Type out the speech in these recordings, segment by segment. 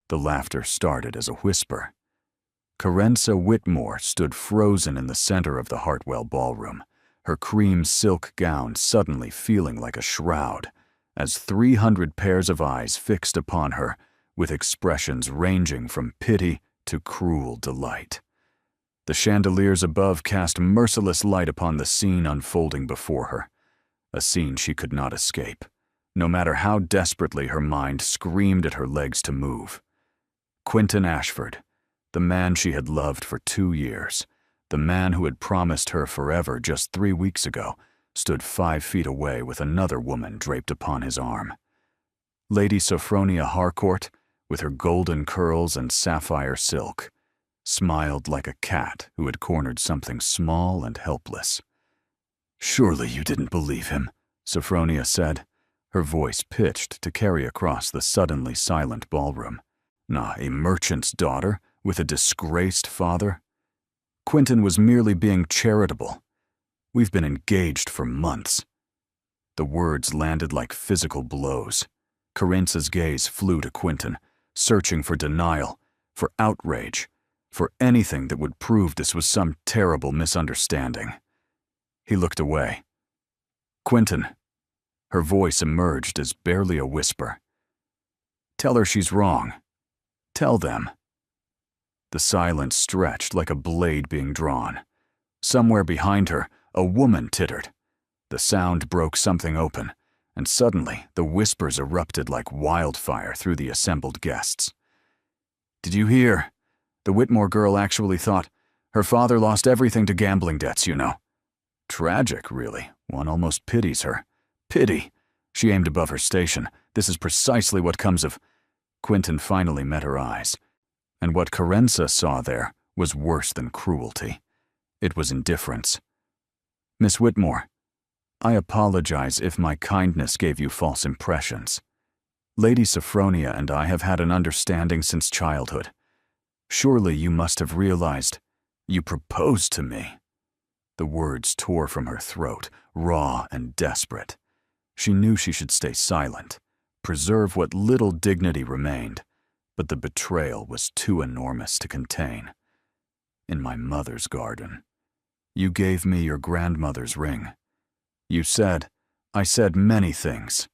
The laughter started as a whisper. Carenza Whitmore stood frozen in the center of the Hartwell Ballroom, her cream silk gown suddenly feeling like a shroud, as 300 pairs of eyes fixed upon her, with expressions ranging from pity to cruel delight. The chandeliers above cast merciless light upon the scene unfolding before her, a scene she could not escape, no matter how desperately her mind screamed at her legs to move. Quentin Ashford, the man she had loved for 2 years, the man who had promised her forever just 3 weeks ago, stood 5 feet away with another woman draped upon his arm. Lady Sophronia Harcourt, with her golden curls and sapphire silk, smiled like a cat who had cornered something small and helpless. "Surely you didn't believe him," Sophronia said, her voice pitched to carry across the suddenly silent ballroom. "Nah, a merchant's daughter with a disgraced father? Quentin was merely being charitable. We've been engaged for months." The words landed like physical blows. Carenza's gaze flew to Quentin, searching for denial, for outrage, for anything that would prove this was some terrible misunderstanding. He looked away. "Quentin," her voice emerged as barely a whisper. "Tell her she's wrong. Tell them." The silence stretched like a blade being drawn. Somewhere behind her, a woman tittered. The sound broke something open, and suddenly the whispers erupted like wildfire through the assembled guests. "Did you hear? The Whitmore girl actually thought her father lost everything to gambling debts, you know. Tragic, really. One almost pities her. Pity. She aimed above her station. This is precisely what comes of—" Quentin finally met her eyes, and what Carenza saw there was worse than cruelty. It was indifference. "Miss Whitmore, I apologize if my kindness gave you false impressions. Lady Sophronia and I have had an understanding since childhood. Surely you must have realized you proposed to me." The words tore from her throat, raw and desperate. She knew she should stay silent, preserve what little dignity remained, but the betrayal was too enormous to contain. "In my mother's garden. You gave me your grandmother's ring. You said, I said many things."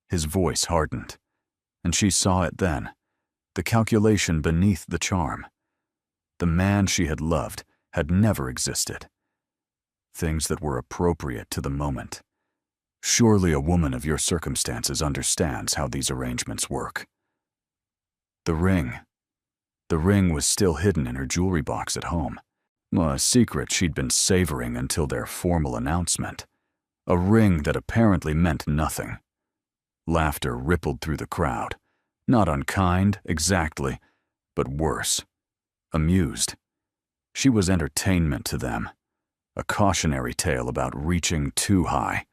His voice hardened, and she saw it then, the calculation beneath the charm. The man she had loved had never existed. Things that were appropriate to the moment. Surely a woman of your circumstances understands how these arrangements work. The ring was still hidden in her jewelry box at home, a secret she'd been savoring until their formal announcement. A ring that apparently meant nothing. Laughter rippled through the crowd, not unkind, exactly, but worse. Amused. She was entertainment to them, a cautionary tale about reaching too high.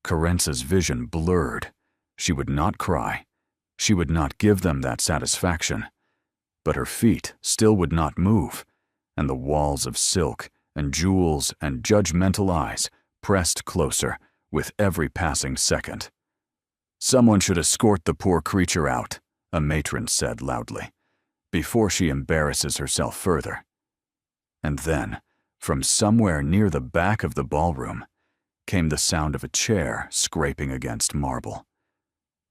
Carenza's vision blurred. She would not cry. She would not give them that satisfaction. But her feet still would not move, and the walls of silk and jewels and judgmental eyes pressed closer with every passing second. "Someone should escort the poor creature out," a matron said loudly, "before she embarrasses herself further." And then, from somewhere near the back of the ballroom, came the sound of a chair scraping against marble.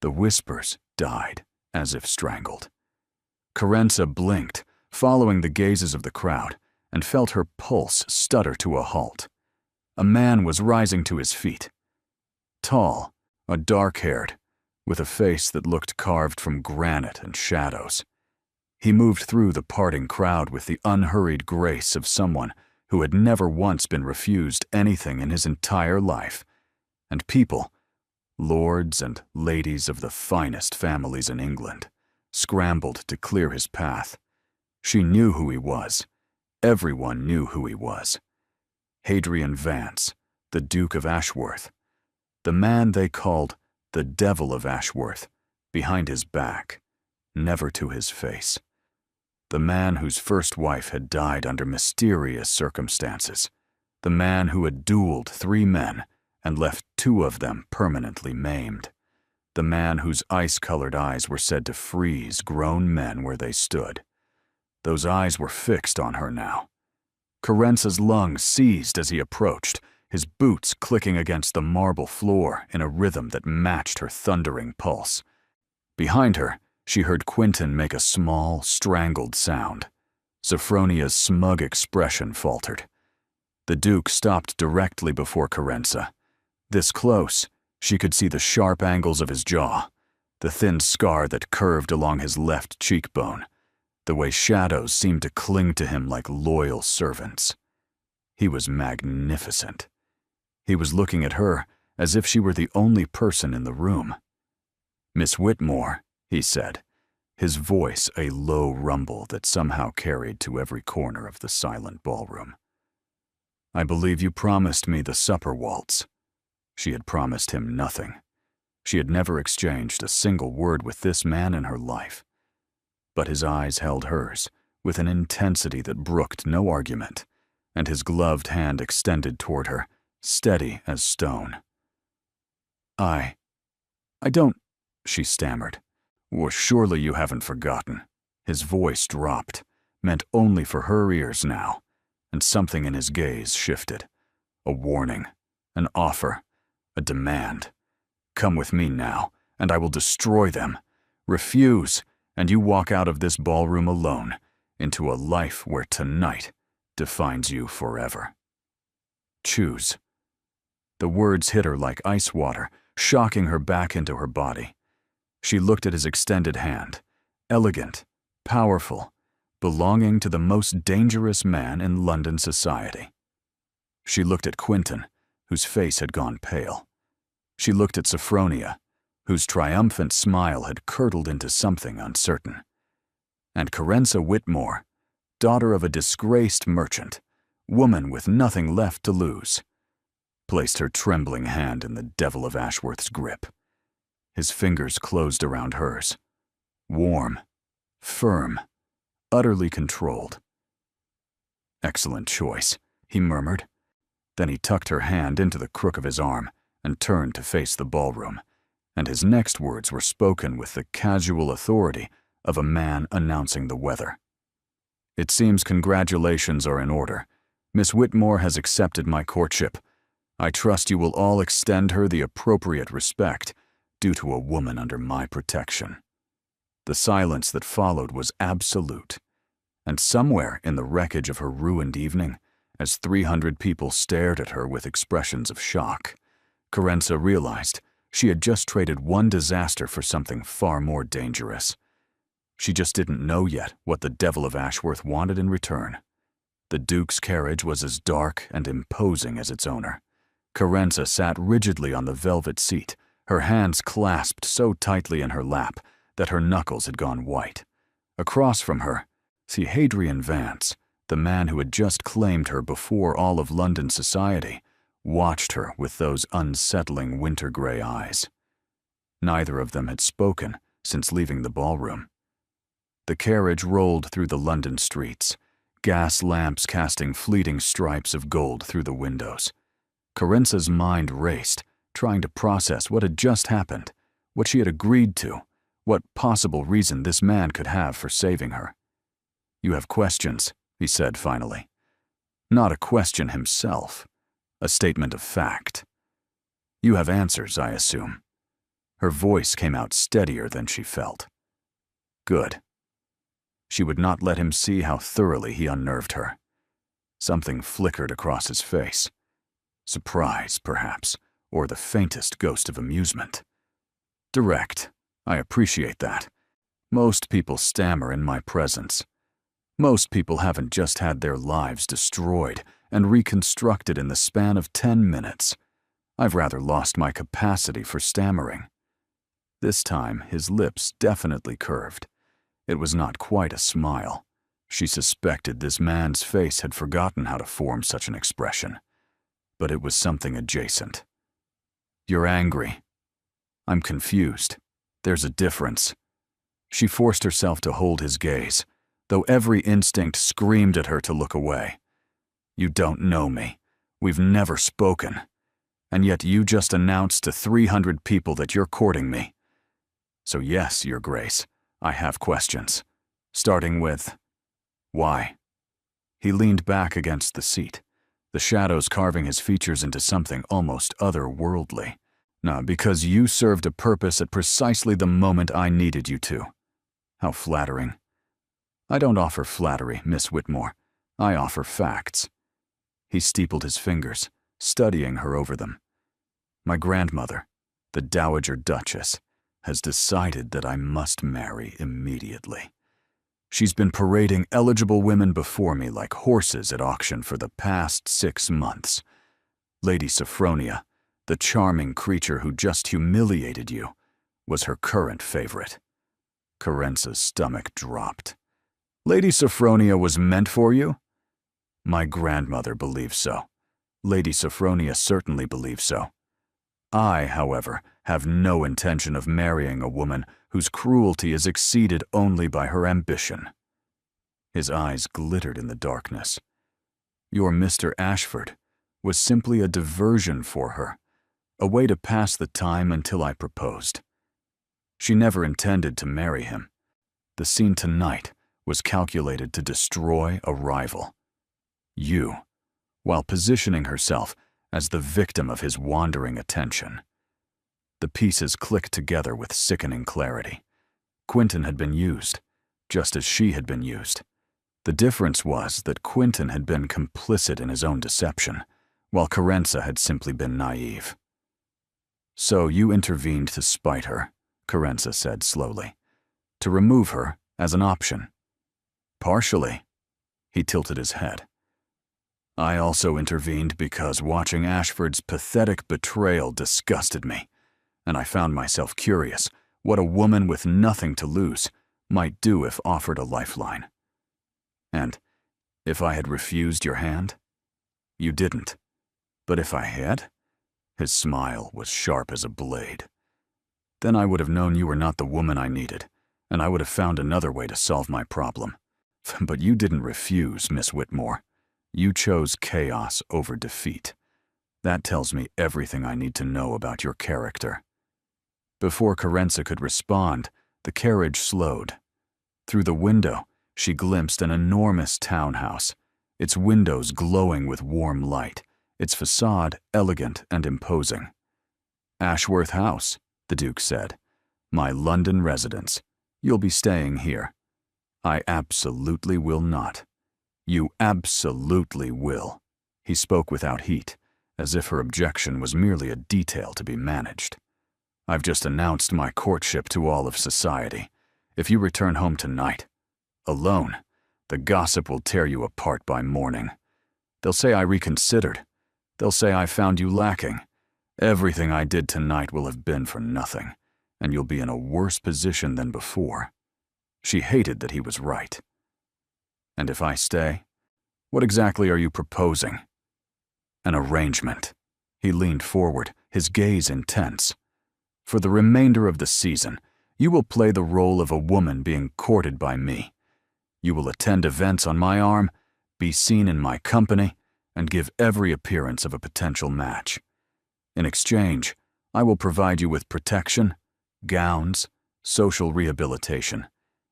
The whispers died, as if strangled. Carenza blinked, following the gazes of the crowd, and felt her pulse stutter to a halt. A man was rising to his feet. Tall, dark-haired, with a face that looked carved from granite and shadows. He moved through the parting crowd with the unhurried grace of someone who had never once been refused anything in his entire life, and people, lords and ladies of the finest families in England, scrambled to clear his path. She knew who he was. Everyone knew who he was. Hadrian Vance, the Duke of Ashworth, the man they called the Devil of Ashworth, behind his back, never to his face. The man whose first wife had died under mysterious circumstances. The man who had dueled 3 men and left 2 of them permanently maimed. the man whose ice-colored eyes were said to freeze grown men where they stood. Those eyes were fixed on her now. Carenza's lungs seized as he approached, his boots clicking against the marble floor in a rhythm that matched her thundering pulse. Behind her, she heard Quentin make a small, strangled sound. Sophronia's smug expression faltered. The Duke stopped directly before Carenza. This close, she could see the sharp angles of his jaw, the thin scar that curved along his left cheekbone, the way shadows seemed to cling to him like loyal servants. He was magnificent. He was looking at her as if she were the only person in the room. "Miss Whitmore," he said, his voice a low rumble that somehow carried to every corner of the silent ballroom. "I believe you promised me the supper waltz." She had promised him nothing. She had never exchanged a single word with this man in her life. But his eyes held hers with an intensity that brooked no argument, and his gloved hand extended toward her, steady as stone. I don't," she stammered. "Well, surely you haven't forgotten." His voice dropped, meant only for her ears now, and something in his gaze shifted. A warning, an offer, a demand. "Come with me now, and I will destroy them. Refuse, and you walk out of this ballroom alone, into a life where tonight defines you forever. Choose." The words hit her like ice water, shocking her back into her body. She looked at his extended hand, elegant, powerful, belonging to the most dangerous man in London society. She looked at Quentin, whose face had gone pale. She looked at Sophronia, whose triumphant smile had curdled into something uncertain. And Carenza Whitmore, daughter of a disgraced merchant, woman with nothing left to lose, placed her trembling hand in the Devil of Ashworth's grip. His fingers closed around hers, warm, firm, utterly controlled. "Excellent choice," he murmured. Then he tucked her hand into the crook of his arm and turned to face the ballroom, and his next words were spoken with the casual authority of a man announcing the weather. "It seems congratulations are in order. Miss Whitmore has accepted my courtship. I trust you will all extend her the appropriate respect due to a woman under my protection." The silence that followed was absolute, and somewhere in the wreckage of her ruined evening, as 300 people stared at her with expressions of shock, Carenza realized she had just traded one disaster for something far more dangerous. She just didn't know yet what the Devil of Ashworth wanted in return. The Duke's carriage was as dark and imposing as its owner. Carenza sat rigidly on the velvet seat, her hands clasped so tightly in her lap that her knuckles had gone white. Across from her, Sir Hadrian Vance, the man who had just claimed her before all of London society, watched her with those unsettling winter-gray eyes. Neither of them had spoken since leaving the ballroom. The carriage rolled through the London streets, gas lamps casting fleeting stripes of gold through the windows. Carenza's mind raced, trying to process what had just happened, what she had agreed to, what possible reason this man could have for saving her. "You have questions," he said finally. Not a question himself, a statement of fact. "You have answers, I assume." Her voice came out steadier than she felt. Good. She would not let him see how thoroughly he unnerved her. Something flickered across his face. Surprise, perhaps, or the faintest ghost of amusement. "Direct. I appreciate that. Most people stammer in my presence. Most people haven't just had their lives destroyed and reconstructed in the span of 10 minutes. I've rather lost my capacity for stammering." This time, his lips definitely curved. It was not quite a smile. She suspected this man's face had forgotten how to form such an expression. But it was something adjacent. "You're angry." "I'm confused. There's a difference." She forced herself to hold his gaze, though every instinct screamed at her to look away. "You don't know me. We've never spoken. And yet you just announced to 300 people that you're courting me. So yes, Your Grace, I have questions. Starting with, why? He leaned back against the seat, the shadows carving his features into something almost otherworldly. Nah, because you served a purpose at precisely the moment I needed you to. How flattering. I don't offer flattery, Miss Whitmore. I offer facts. He steepled his fingers, studying her over them. My grandmother, the Dowager Duchess, has decided that I must marry immediately. She's been parading eligible women before me like horses at auction for the past 6 months. Lady Sophronia, the charming creature who just humiliated you, was her current favorite. Carence's stomach dropped. Lady Sophronia was meant for you? My grandmother believes so. Lady Sophronia certainly believes so. I, however, have no intention of marrying a woman whose cruelty is exceeded only by her ambition. His eyes glittered in the darkness. Your Mr. Ashford was simply a diversion for her, a way to pass the time until I proposed. She never intended to marry him. The scene tonight was calculated to destroy a rival. You, while positioning herself as the victim of his wandering attention. The pieces clicked together with sickening clarity. Quentin had been used, just as she had been used. The difference was that Quentin had been complicit in his own deception, while Carence had simply been naive. So you intervened to spite her, Carence said slowly, to remove her as an option. Partially. He tilted his head. I also intervened because watching Ashford's pathetic betrayal disgusted me, and I found myself curious what a woman with nothing to lose might do if offered a lifeline. And if I had refused your hand? You didn't. But if I had? His smile was sharp as a blade. Then I would have known you were not the woman I needed, and I would have found another way to solve my problem. But you didn't refuse, Miss Whitmore. You chose chaos over defeat. That tells me everything I need to know about your character. Before Carence could respond, the carriage slowed. Through the window, she glimpsed an enormous townhouse, its windows glowing with warm light, its facade elegant and imposing. Ashworth House, the Duke said. My London residence. You'll be staying here. I absolutely will not. You absolutely will. He spoke without heat, as if her objection was merely a detail to be managed. I've just announced my courtship to all of society. If you return home tonight, alone, the gossip will tear you apart by morning. They'll say I reconsidered. They'll say I found you lacking. Everything I did tonight will have been for nothing, and you'll be in a worse position than before. She hated that he was right. And if I stay, what exactly are you proposing? An arrangement. He leaned forward, his gaze intense. For the remainder of the season, you will play the role of a woman being courted by me. You will attend events on my arm, be seen in my company, and give every appearance of a potential match. In exchange, I will provide you with protection, gowns, social rehabilitation,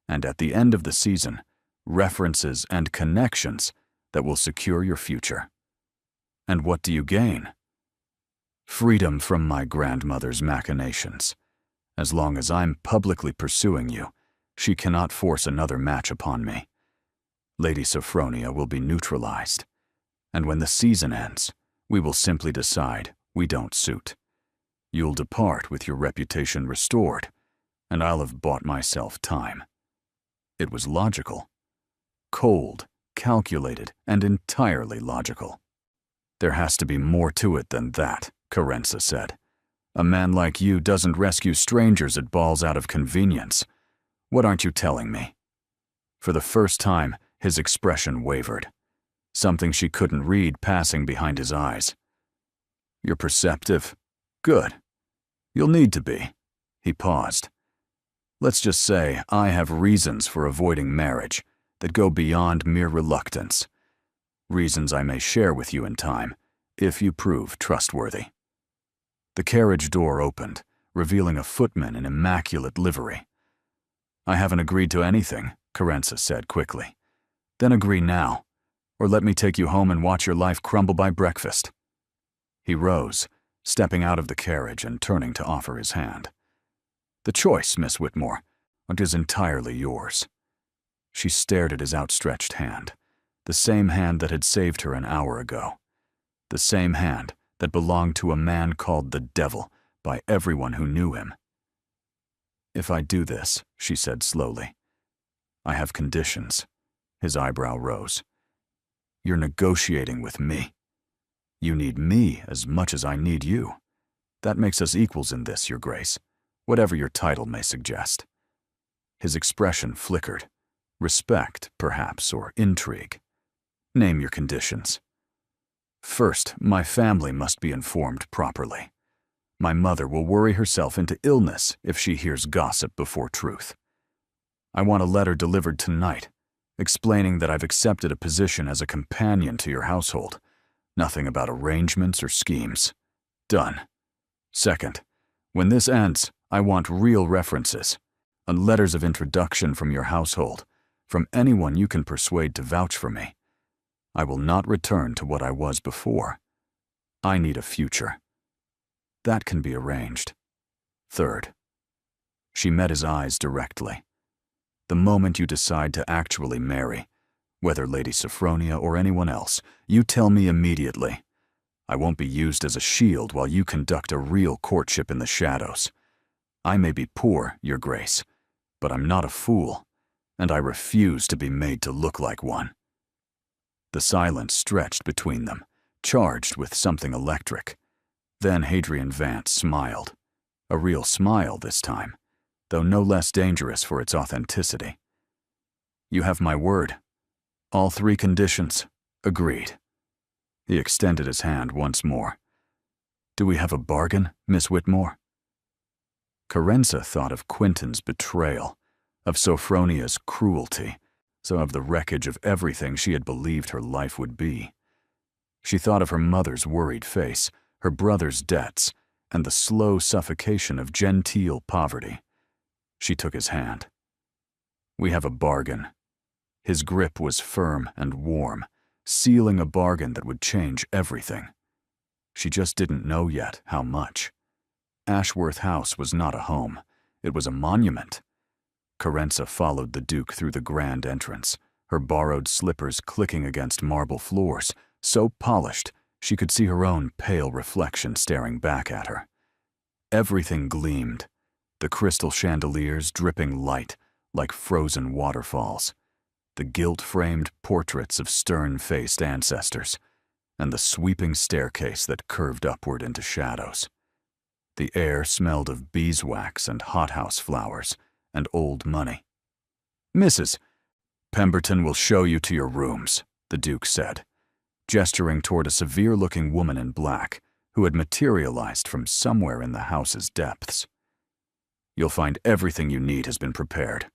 and at the end of the season, references and connections that will secure your future. And what do you gain? Freedom from my grandmother's machinations. As long as I'm publicly pursuing you, she cannot force another match upon me. Lady Sophronia will be neutralized, and when the season ends, we will simply decide we don't suit. You'll depart with your reputation restored, and I'll have bought myself time. It was logical. Cold, calculated, and entirely logical. There has to be more to it than that, Carence said. A man like you doesn't rescue strangers at balls out of convenience. What aren't you telling me? For the first time, his expression wavered. Something she couldn't read passing behind his eyes. You're perceptive. Good. You'll need to be. He paused. Let's just say I have reasons for avoiding marriage that go beyond mere reluctance. Reasons I may share with you in time, if you prove trustworthy. The carriage door opened, revealing a footman in immaculate livery. "I haven't agreed to anything," Carenza said quickly. "Then agree now, or let me take you home and watch your life crumble by breakfast." He rose, stepping out of the carriage and turning to offer his hand. "The choice, Miss Whitmore, is entirely yours." She stared at his outstretched hand, the same hand that had saved her an hour ago, the same hand that belonged to a man called the Devil by everyone who knew him. "If I do this," she said slowly, "I have conditions." His eyebrow rose. "You're negotiating with me. You need me as much as I need you. That makes us equals in this, Your Grace, whatever your title may suggest." His expression flickered. Respect, perhaps, or intrigue. "Name your conditions." "First, my family must be informed properly. My mother will worry herself into illness if she hears gossip before truth. I want a letter delivered tonight, explaining that I've accepted a position as a companion to your household. Nothing about arrangements or schemes. Done. Second, when this ends, I want real references, and letters of introduction from your household, from anyone you can persuade to vouch for me. I will not return to what I was before. I need a future. That can be arranged. Third." She met his eyes directly. "The moment you decide to actually marry, whether Lady Sophronia or anyone else, you tell me immediately. I won't be used as a shield while you conduct a real courtship in the shadows. I may be poor, Your Grace, but I'm not a fool, and I refuse to be made to look like one." The silence stretched between them, charged with something electric. Then Hadrian Vance smiled. A real smile this time, though no less dangerous for its authenticity. "You have my word. All three conditions. Agreed." He extended his hand once more. "Do we have a bargain, Miss Whitmore?" Carenza thought of Quentin's betrayal, of Sophronia's cruelty, so of the wreckage of everything she had believed her life would be. She thought of her mother's worried face, her brother's debts, and the slow suffocation of genteel poverty. She took his hand. "We have a bargain." His grip was firm and warm, sealing a bargain that would change everything. She just didn't know yet how much. Ashworth House was not a home. It was a monument. Carenza followed the Duke through the grand entrance, her borrowed slippers clicking against marble floors, so polished she could see her own pale reflection staring back at her. Everything gleamed, the crystal chandeliers dripping light like frozen waterfalls, the gilt-framed portraits of stern-faced ancestors, and the sweeping staircase that curved upward into shadows. The air smelled of beeswax and hothouse flowers and old money. "Mrs. Pemberton will show you to your rooms," the Duke said, gesturing toward a severe-looking woman in black who had materialized from somewhere in the house's depths. "You'll find everything you need has been prepared."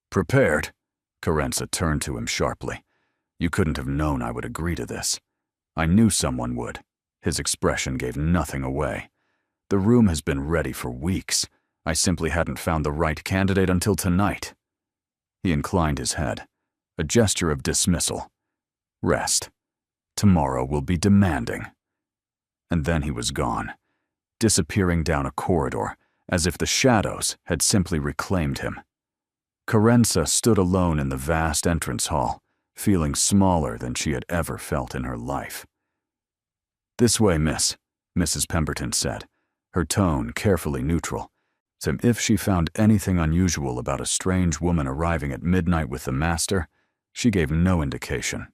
"Prepared?" Carenza turned to him sharply. "You couldn't have known I would agree to this. I knew someone would." His expression gave nothing away. "The room has been ready for weeks. I simply hadn't found the right candidate until tonight." He inclined his head, a gesture of dismissal. "Rest. Tomorrow will be demanding." And then he was gone, disappearing down a corridor as if the shadows had simply reclaimed him. Carenza stood alone in the vast entrance hall, feeling smaller than she had ever felt in her life. "This way, miss," Mrs. Pemberton said, her tone carefully neutral, as if she found anything unusual about a strange woman arriving at midnight with the master, she gave no indication.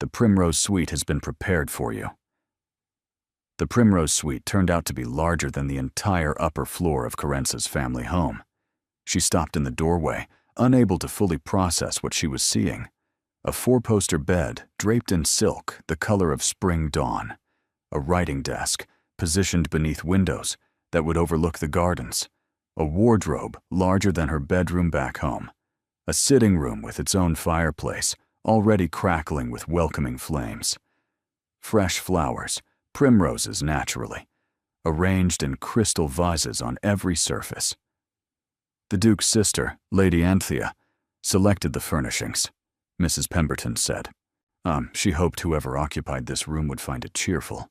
"The Primrose Suite has been prepared for you." The Primrose Suite turned out to be larger than the entire upper floor of Carenza's family home. She stopped in the doorway, unable to fully process what she was seeing. A four-poster bed draped in silk the color of spring dawn, a writing desk positioned beneath windows that would overlook the gardens, a wardrobe larger than her bedroom back home, a sitting room with its own fireplace already crackling with welcoming flames. Fresh flowers, primroses naturally, arranged in crystal vases on every surface. The Duke's sister, Lady Anthea, selected the furnishings, Mrs. Pemberton said. She hoped whoever occupied this room would find it cheerful.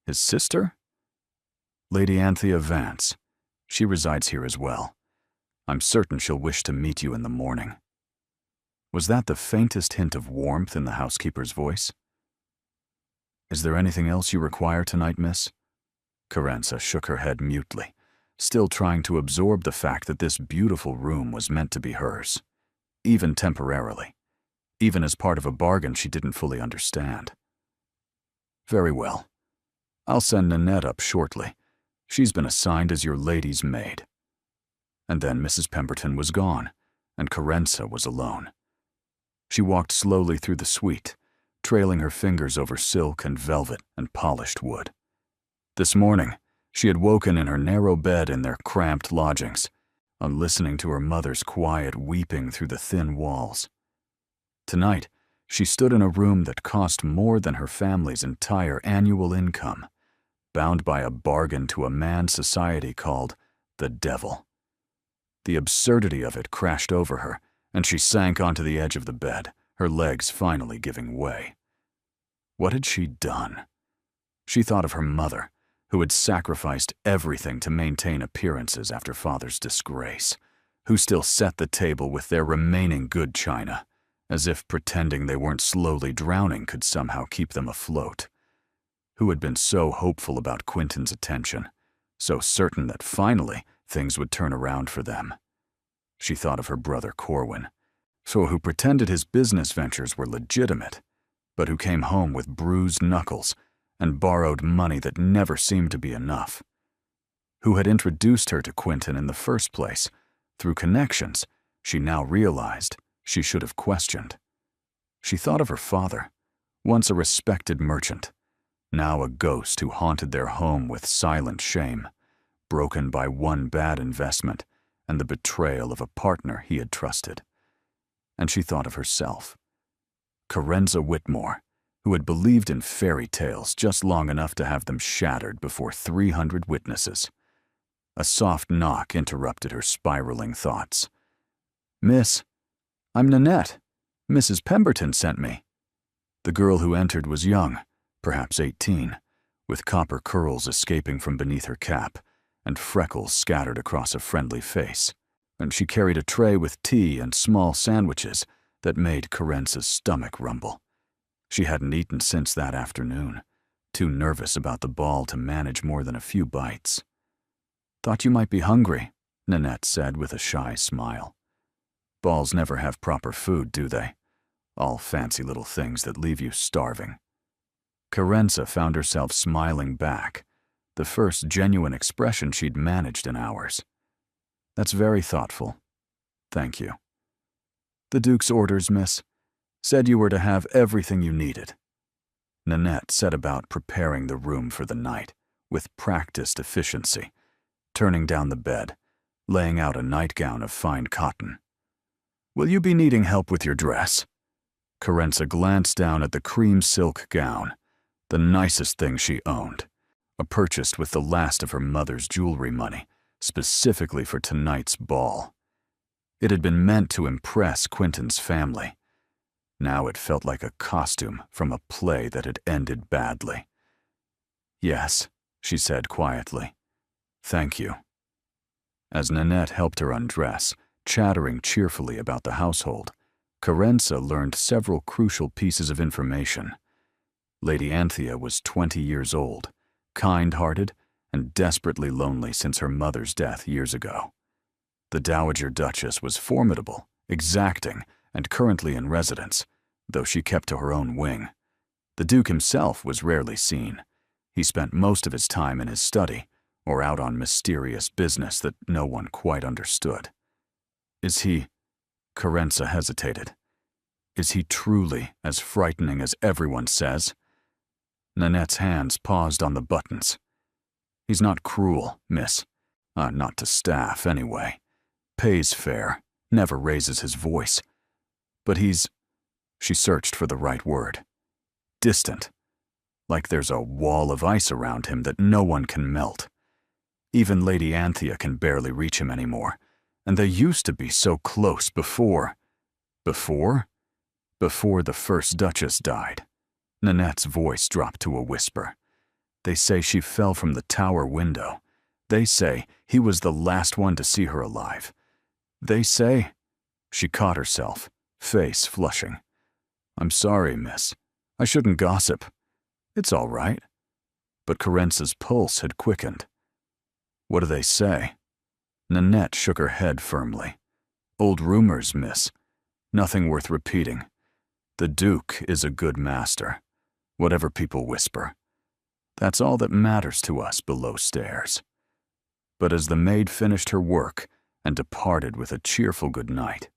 His sister? Lady Anthea Vance. She resides here as well. I'm certain she'll wish to meet you in the morning. Was that the faintest hint of warmth in the housekeeper's voice? Is there anything else you require tonight, miss? Carenza shook her head mutely, still trying to absorb the fact that this beautiful room was meant to be hers, even temporarily, even as part of a bargain she didn't fully understand. Very well. I'll send Nanette up shortly. She's been assigned as your lady's maid. And then Mrs. Pemberton was gone, and Carenza was alone. She walked slowly through the suite, trailing her fingers over silk and velvet and polished wood. This morning, she had woken in her narrow bed in their cramped lodgings, on listening to her mother's quiet weeping through the thin walls. Tonight, she stood in a room that cost more than her family's entire annual income, bound by a bargain to a man society called the Devil. The absurdity of it crashed over her, and she sank onto the edge of the bed, her legs finally giving way. What had she done? She thought of her mother, who had sacrificed everything to maintain appearances after father's disgrace, who still set the table with their remaining good china, as if pretending they weren't slowly drowning could somehow keep them afloat, who had been so hopeful about Quentin's attention, so certain that finally things would turn around for them. She thought of her brother Corwin, who pretended his business ventures were legitimate, but who came home with bruised knuckles and borrowed money that never seemed to be enough, who had introduced her to Quentin in the first place through connections she now realized she should have questioned. She thought of her father, once a respected merchant, now a ghost who haunted their home with silent shame, broken by one bad investment and the betrayal of a partner he had trusted. And she thought of herself, Carenza Whitmore, who had believed in fairy tales just long enough to have them shattered before 300 witnesses. A soft knock interrupted her spiraling thoughts. Miss, I'm Nanette. Mrs. Pemberton sent me. The girl who entered was young, perhaps 18, with copper curls escaping from beneath her cap and freckles scattered across a friendly face, and she carried a tray with tea and small sandwiches that made Carenza's stomach rumble. She hadn't eaten since that afternoon, too nervous about the ball to manage more than a few bites. Thought you might be hungry, Nanette said with a shy smile. Balls never have proper food, do they? All fancy little things that leave you starving. Carenza found herself smiling back, the first genuine expression she'd managed in hours. That's very thoughtful. Thank you. The Duke's orders, miss. Said you were to have everything you needed. Nanette set about preparing the room for the night, with practiced efficiency, turning down the bed, laying out a nightgown of fine cotton. Will you be needing help with your dress? Carenza glanced down at the cream silk gown, the nicest thing she owned, purchased with the last of her mother's jewelry money, specifically for tonight's ball. It had been meant to impress Quentin's family. Now it felt like a costume from a play that had ended badly. Yes, she said quietly. Thank you. As Nanette helped her undress, chattering cheerfully about the household, Carenza learned several crucial pieces of information. Lady Anthea was 20 years old, kind-hearted, and desperately lonely since her mother's death years ago. The Dowager Duchess was formidable, exacting, and currently in residence, though she kept to her own wing. The Duke himself was rarely seen. He spent most of his time in his study, or out on mysterious business that no one quite understood. Is he... Carenza hesitated. Is he truly as frightening as everyone says? Nanette's hands paused on the buttons. He's not cruel, miss. Not to staff, anyway. Pays fair, never raises his voice. But he's... She searched for the right word. Distant. like there's a wall of ice around him that no one can melt. Even Lady Anthea can barely reach him anymore, and they used to be so close before. Before the first Duchess died. Nanette's voice dropped to a whisper. They say she fell from the tower window. They say he was the last one to see her alive. They say... She caught herself, face flushing. I'm sorry, miss. I shouldn't gossip. It's all right. But Carence's pulse had quickened. What do they say? Nanette shook her head firmly. Old rumors, miss. Nothing worth repeating. The Duke is a good master, whatever people whisper. That's all that matters to us below stairs. But as the maid finished her work and departed with a cheerful good night,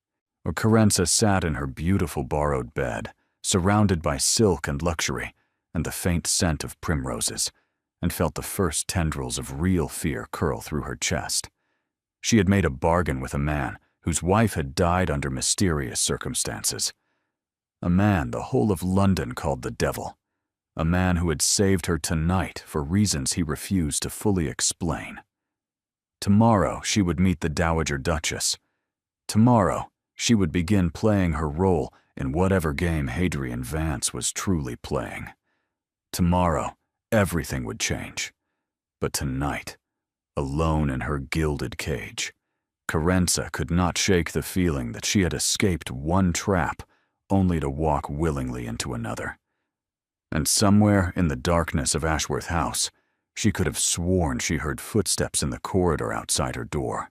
Carenza sat in her beautiful borrowed bed, surrounded by silk and luxury and the faint scent of primroses, and felt the first tendrils of real fear curl through her chest. She had made a bargain with a man whose wife had died under mysterious circumstances. A man the whole of London called the devil. A man who had saved her tonight for reasons he refused to fully explain. Tomorrow she would meet the Dowager Duchess. Tomorrow she would begin playing her role in whatever game Hadrian Vance was truly playing. Tomorrow everything would change. But tonight, alone in her gilded cage, Carenza could not shake the feeling that she had escaped one trap only to walk willingly into another. And somewhere in the darkness of Ashworth House, she could have sworn she heard footsteps in the corridor outside her door.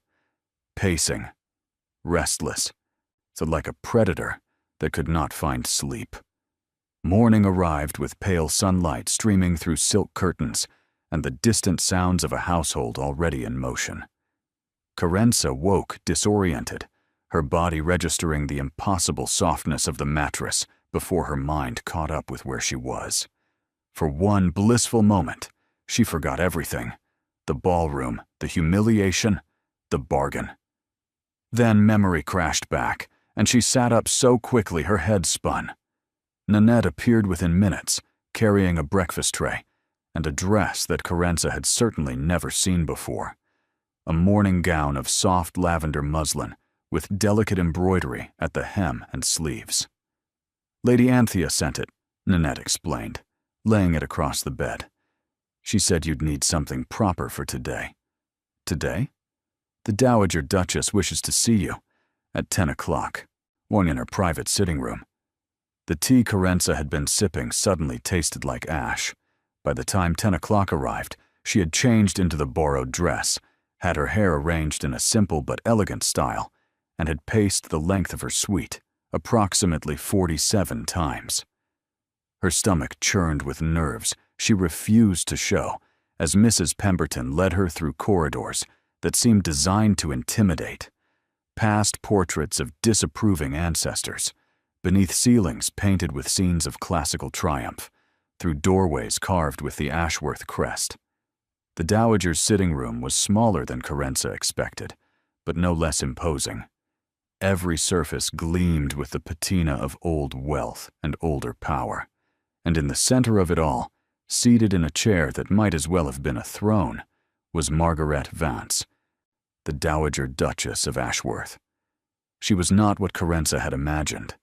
Pacing, restless, so like a predator that could not find sleep. Morning arrived with pale sunlight streaming through silk curtains and the distant sounds of a household already in motion. Carenza woke disoriented, her body registering the impossible softness of the mattress before her mind caught up with where she was. For one blissful moment, she forgot everything: the ballroom, the humiliation, the bargain. Then memory crashed back, and she sat up so quickly her head spun. Nanette appeared within minutes, carrying a breakfast tray and a dress that Carenza had certainly never seen before. A morning gown of soft lavender muslin with delicate embroidery at the hem and sleeves. Lady Anthea sent it, Nanette explained, laying it across the bed. She said you'd need something proper for today. Today? The Dowager Duchess wishes to see you at 10 o'clock, one in her private sitting room. The tea Carenza had been sipping suddenly tasted like ash. By the time 10 o'clock arrived, she had changed into the borrowed dress, had her hair arranged in a simple but elegant style, and had paced the length of her suite, approximately 47 times. Her stomach churned with nerves she refused to show as Mrs. Pemberton led her through corridors that seemed designed to intimidate, past portraits of disapproving ancestors, beneath ceilings painted with scenes of classical triumph, through doorways carved with the Ashworth crest. The Dowager's sitting room was smaller than Carenza expected, but no less imposing. Every surface gleamed with the patina of old wealth and older power, and in the center of it all, seated in a chair that might as well have been a throne, was Margaret Vance, the Dowager Duchess of Ashworth. She was not what Carenza had imagined.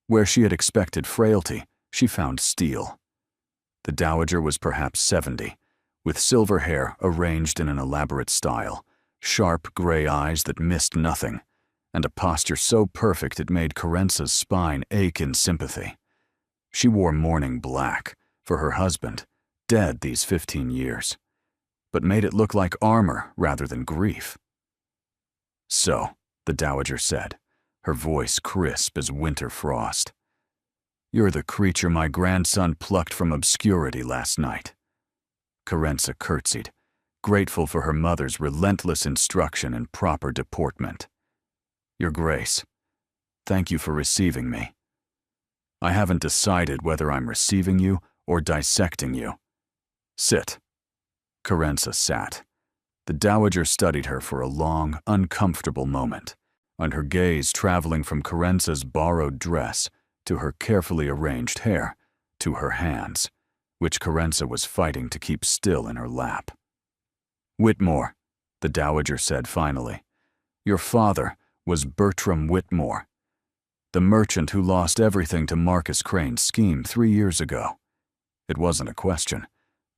Where she had expected frailty, she found steel. The Dowager was perhaps 70, with silver hair arranged in an elaborate style, sharp gray eyes that missed nothing, and a posture so perfect it made Carenza's spine ache in sympathy. She wore mourning black for her husband, dead these 15 years, but made it look like armor rather than grief. So, the Dowager said, her voice crisp as winter frost. You're the creature my grandson plucked from obscurity last night. Carenza curtsied, grateful for her mother's relentless instruction in proper deportment. Your Grace, thank you for receiving me. I haven't decided whether I'm receiving you or dissecting you. Sit. Carenza sat. The Dowager studied her for a long, uncomfortable moment, and her gaze traveling from Carenza's borrowed dress to her carefully arranged hair to her hands, which Carenza was fighting to keep still in her lap. "Whitmore," the Dowager said finally. "Your father was Bertram Whitmore, the merchant who lost everything to Marcus Crane's scheme 3 years ago." It wasn't a question,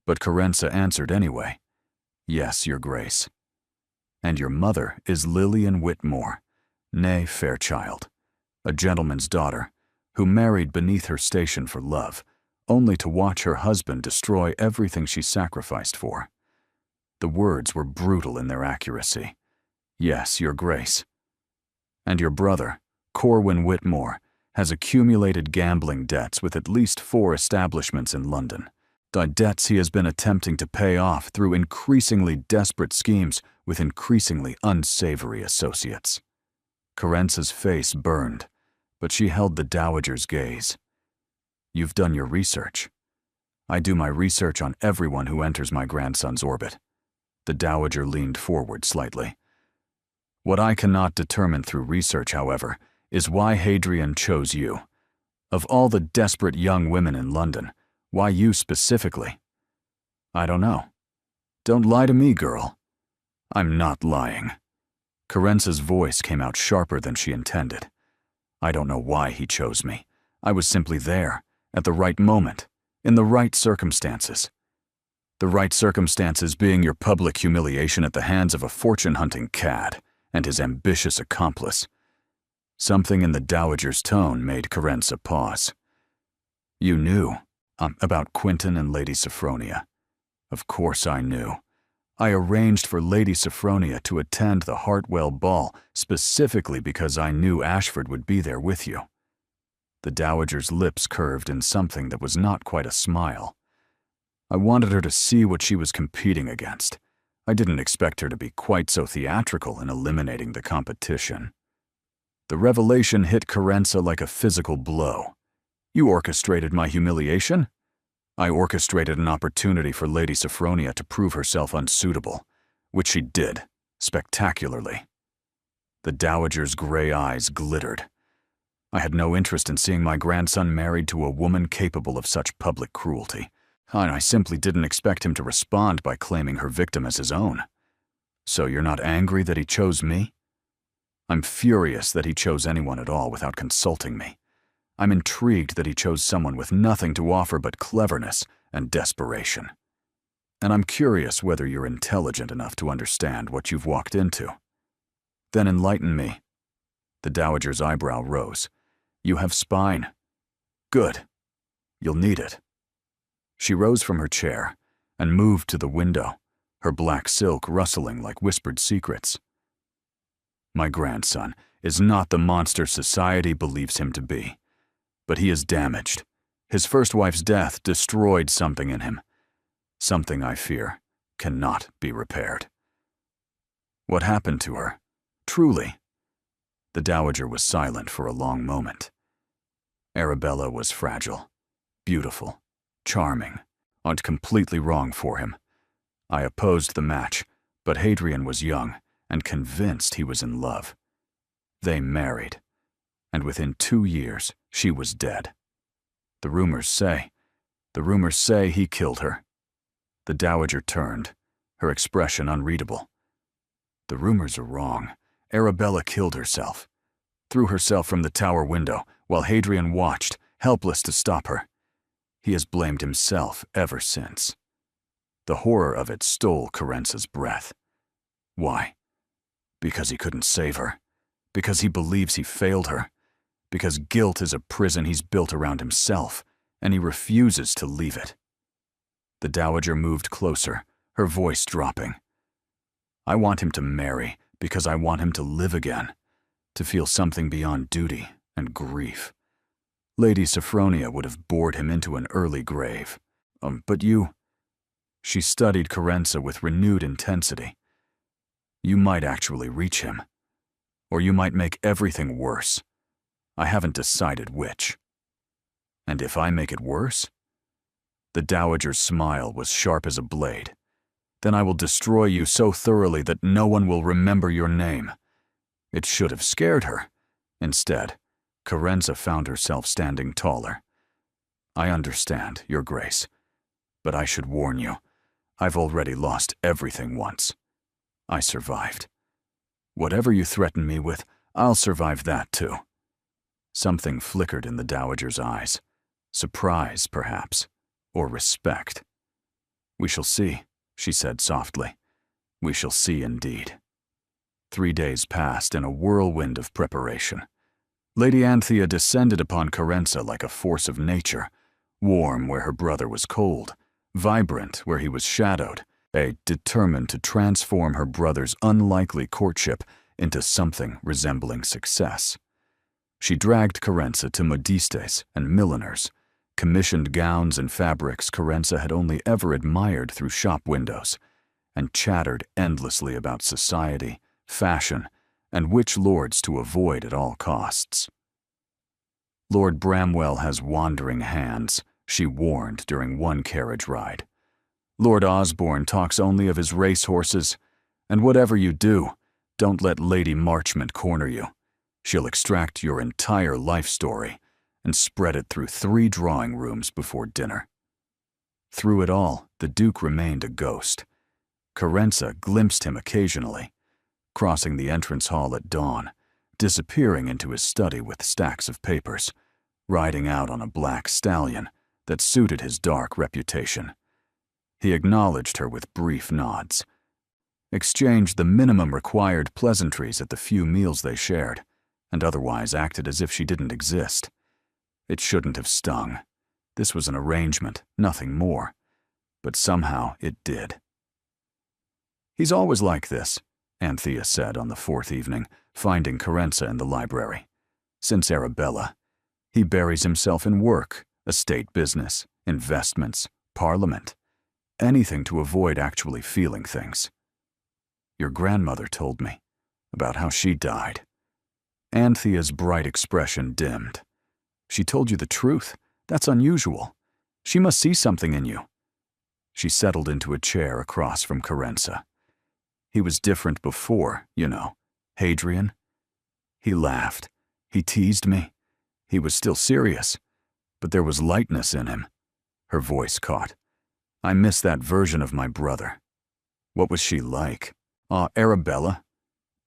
but Carenza answered anyway. "Yes, Your Grace." "And your mother is Lillian Whitmore, née Fairchild, a gentleman's daughter, who married beneath her station for love, only to watch her husband destroy everything she sacrificed for." The words were brutal in their accuracy. "Yes, Your Grace." "And your brother, Corwin Whitmore, has accumulated gambling debts with at least 4 establishments in London. Debts he has been attempting to pay off through increasingly desperate schemes with increasingly unsavory associates." Carenza's face burned, but she held the Dowager's gaze. "You've done your research." "I do my research on everyone who enters my grandson's orbit." The Dowager leaned forward slightly. "What I cannot determine through research, however, is why Hadrian chose you. Of all the desperate young women in London, why you specifically?" "I don't know." "Don't lie to me, girl." "I'm not lying." Carenza's voice came out sharper than she intended. "I don't know why he chose me. I was simply there, at the right moment, in the right circumstances. The right circumstances being your public humiliation at the hands of a fortune-hunting cad and his ambitious accomplice." Something in the Dowager's tone made Carenza pause. "You knew about Quentin and Lady Sophronia." "Of course I knew. I arranged for Lady Sophronia to attend the Hartwell ball specifically because I knew Ashford would be there with you." The Dowager's lips curved in something that was not quite a smile. "I wanted her to see what she was competing against. I didn't expect her to be quite so theatrical in eliminating the competition." The revelation hit Carenza like a physical blow. "You orchestrated my humiliation?" "I orchestrated an opportunity for Lady Sophronia to prove herself unsuitable, which she did, spectacularly." The Dowager's gray eyes glittered. "I had no interest in seeing my grandson married to a woman capable of such public cruelty. I simply didn't expect him to respond by claiming her victim as his own." "So you're not angry that he chose me?" "I'm furious that he chose anyone at all without consulting me. I'm intrigued that he chose someone with nothing to offer but cleverness and desperation. And I'm curious whether you're intelligent enough to understand what you've walked into." "Then enlighten me." The Dowager's eyebrow rose. "You have spine. Good. You'll need it." She rose from her chair and moved to the window, her black silk rustling like whispered secrets. "My grandson is not the monster society believes him to be, but he is damaged. His first wife's death destroyed something in him. Something, I fear, cannot be repaired." "What happened to her? Truly?" The Dowager was silent for a long moment. "Arabella was fragile, beautiful, charming, and completely wrong for him. I opposed the match, but Hadrian was young and convinced he was in love. They married, and within 2 years, she was dead. The rumors say he killed her." The Dowager turned, her expression unreadable. "The rumors are wrong. Arabella killed herself. Threw herself from the tower window while Hadrian watched, helpless to stop her. He has blamed himself ever since." The horror of it stole Carenza's breath. "Why? Because he couldn't save her? Because he believes he failed her? Because guilt is a prison he's built around himself, and he refuses to leave it?" The Dowager moved closer, her voice dropping. "I want him to marry because I want him to live again, to feel something beyond duty and grief. Lady Sophronia would have bored him into an early grave. But you—" She studied Carenza with renewed intensity. "You might actually reach him. Or you might make everything worse. I haven't decided which." "And if I make it worse?" The Dowager's smile was sharp as a blade. "Then I will destroy you so thoroughly that no one will remember your name." It should have scared her. Instead, Carenza found herself standing taller. "I understand, Your Grace. but I should warn you. I've already lost everything once. I survived. Whatever you threaten me with, I'll survive that too." Something flickered in the dowager's eyes. Surprise, perhaps, or respect. "We shall see," she said softly. "We shall see indeed." 3 days passed in a whirlwind of preparation. Lady Anthea descended upon Carenza like a force of nature, warm where her brother was cold, vibrant where he was shadowed, determined to transform her brother's unlikely courtship into something resembling success. She dragged Carenza to modistes and milliners, commissioned gowns and fabrics Carenza had only ever admired through shop windows, and chattered endlessly about society, fashion, and which lords to avoid at all costs. "Lord Bramwell has wandering hands," she warned during one carriage ride. "Lord Osborne talks only of his racehorses, and whatever you do, don't let Lady Marchmont corner you. She'll extract your entire life story and spread it through 3 drawing rooms before dinner." Through it all, the Duke remained a ghost. Carenza glimpsed him occasionally, crossing the entrance hall at dawn, disappearing into his study with stacks of papers, riding out on a black stallion that suited his dark reputation. He acknowledged her with brief nods, exchanged the minimum required pleasantries at the few meals they shared, and otherwise acted as if she didn't exist. It shouldn't have stung. This was an arrangement, nothing more. But somehow it did. "He's always like this," Anthea said on the 4th evening, finding Carenza in the library. "Since Arabella. He buries himself in work, estate business, investments, parliament. Anything to avoid actually feeling things. Your grandmother told me about how she died." Anthea's bright expression dimmed. "She told you the truth. That's unusual. She must see something in you." She settled into a chair across from Carenza. "He was different before, you know. Hadrian. He laughed. He teased me. He was still serious, but there was lightness in him." Her voice caught. "I miss that version of my brother." "What was she like?" "Arabella.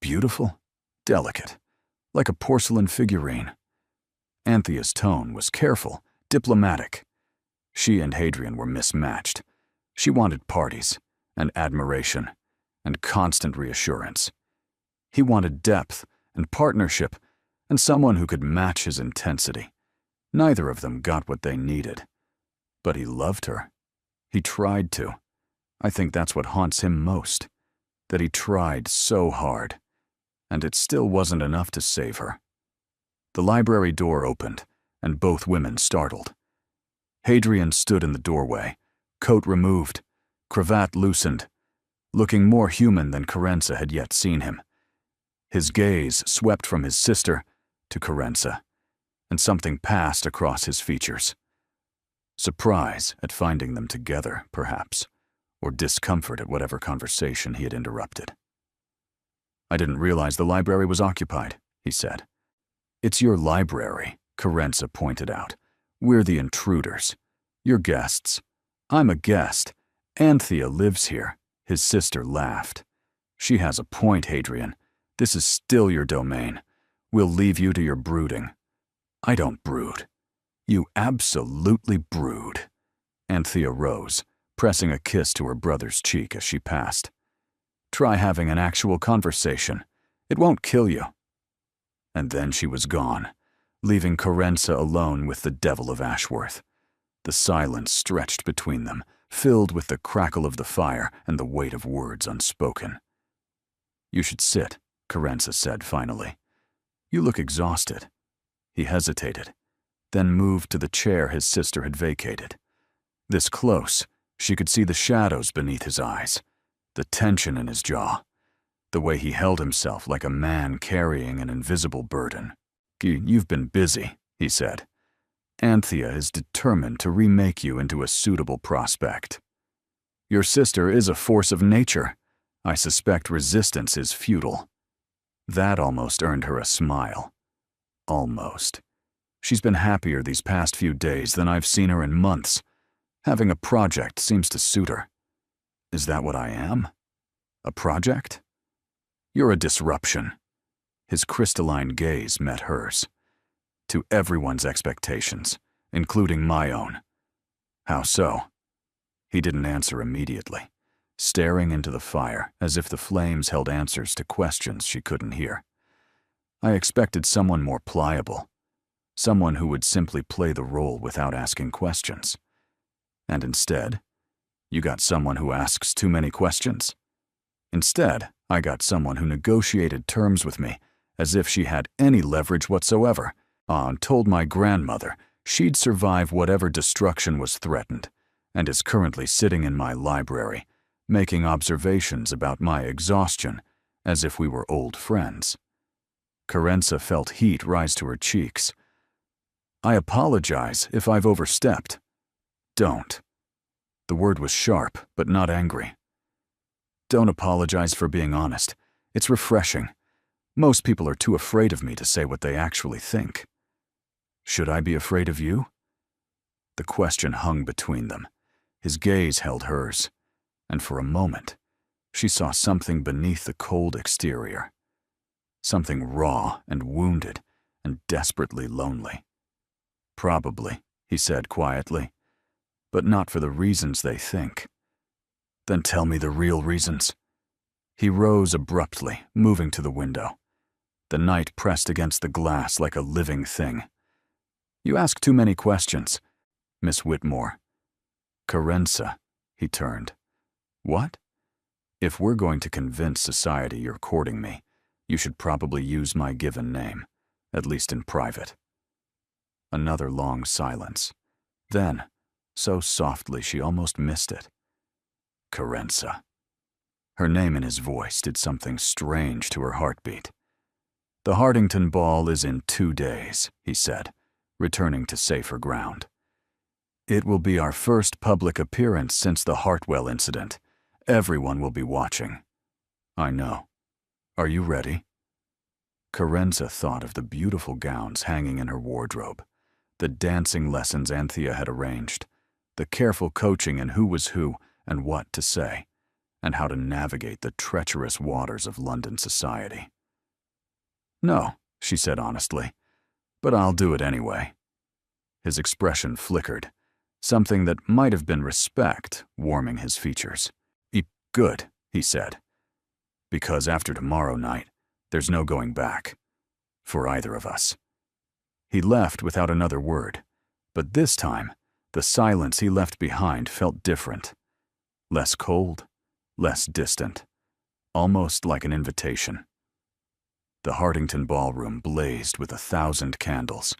Beautiful, delicate, like a porcelain figurine." Anthea's tone was careful, diplomatic. She and Hadrian were mismatched. She wanted parties, and admiration, and constant reassurance. He wanted depth and partnership, and someone who could match his intensity. Neither of them got what they needed. But he loved her. He tried to. I think that's what haunts him most, that he tried so hard, and it still wasn't enough to save her. The library door opened, and both women startled. Hadrian stood in the doorway, coat removed, cravat loosened, looking more human than Carenza had yet seen him. His gaze swept from his sister to Carenza, and something passed across his features. Surprise at finding them together, perhaps, or discomfort at whatever conversation he had interrupted. "I didn't realize the library was occupied," he said. "It's your library," Carenza pointed out. "We're the intruders. You're guests. I'm a guest. Anthea lives here." His sister laughed. "She has a point, Hadrian. This is still your domain. We'll leave you to your brooding." "I don't brood." "You absolutely brood." Anthea rose, pressing a kiss to her brother's cheek as she passed. "Try having an actual conversation. It won't kill you." And then she was gone, leaving Carenza alone with the devil of Ashworth. The silence stretched between them, filled with the crackle of the fire and the weight of words unspoken. "You should sit," Carenza said finally. "You look exhausted." He hesitated, then moved to the chair his sister had vacated. This close, she could see the shadows beneath his eyes, the tension in his jaw, the way he held himself like a man carrying an invisible burden. "You've been busy," he said. "Anthea is determined to remake you into a suitable prospect. Your sister is a force of nature. I suspect resistance is futile." That almost earned her a smile. Almost. She's been happier these past few days than I've seen her in months. Having a project seems to suit her. Is that what I am? A project? You're a disruption. His crystalline gaze met hers. To everyone's expectations, including my own. How so? He didn't answer immediately, staring into the fire as if the flames held answers to questions she couldn't hear. I expected someone more pliable, someone who would simply play the role without asking questions. And instead, you got someone who asks too many questions. Instead, I got someone who negotiated terms with me as if she had any leverage whatsoever, and told my grandmother she'd survive whatever destruction was threatened, and is currently sitting in my library, making observations about my exhaustion as if we were old friends. Carenza felt heat rise to her cheeks. I apologize if I've overstepped. Don't. The word was sharp, but not angry. Don't apologize for being honest. It's refreshing. Most people are too afraid of me to say what they actually think. Should I be afraid of you? The question hung between them. His gaze held hers, and for a moment, she saw something beneath the cold exterior. Something raw and wounded and desperately lonely. Probably, he said quietly, but not for the reasons they think. Then tell me the real reasons. He rose abruptly, moving to the window. The night pressed against the glass like a living thing. You ask too many questions, Miss Whitmore. Carenza, he turned. What? If we're going to convince society you're courting me, you should probably use my given name, at least in private. Another long silence. Then, so softly she almost missed it. Carenza. Her name in his voice did something strange to her heartbeat. The Hartington ball is in 2 days, he said, returning to safer ground. It will be our first public appearance since the Hartwell incident. Everyone will be watching. I know. Are you ready? Carenza thought of the beautiful gowns hanging in her wardrobe, the dancing lessons Anthea had arranged, the careful coaching in who was who and what to say, and how to navigate the treacherous waters of London society. No, she said honestly, but I'll do it anyway. His expression flickered, something that might have been respect warming his features. Good, he said, because after tomorrow night, there's no going back, for either of us. He left without another word, but this time, the silence he left behind felt different. Less cold, less distant, almost like an invitation. The Hartington ballroom blazed with 1,000 candles,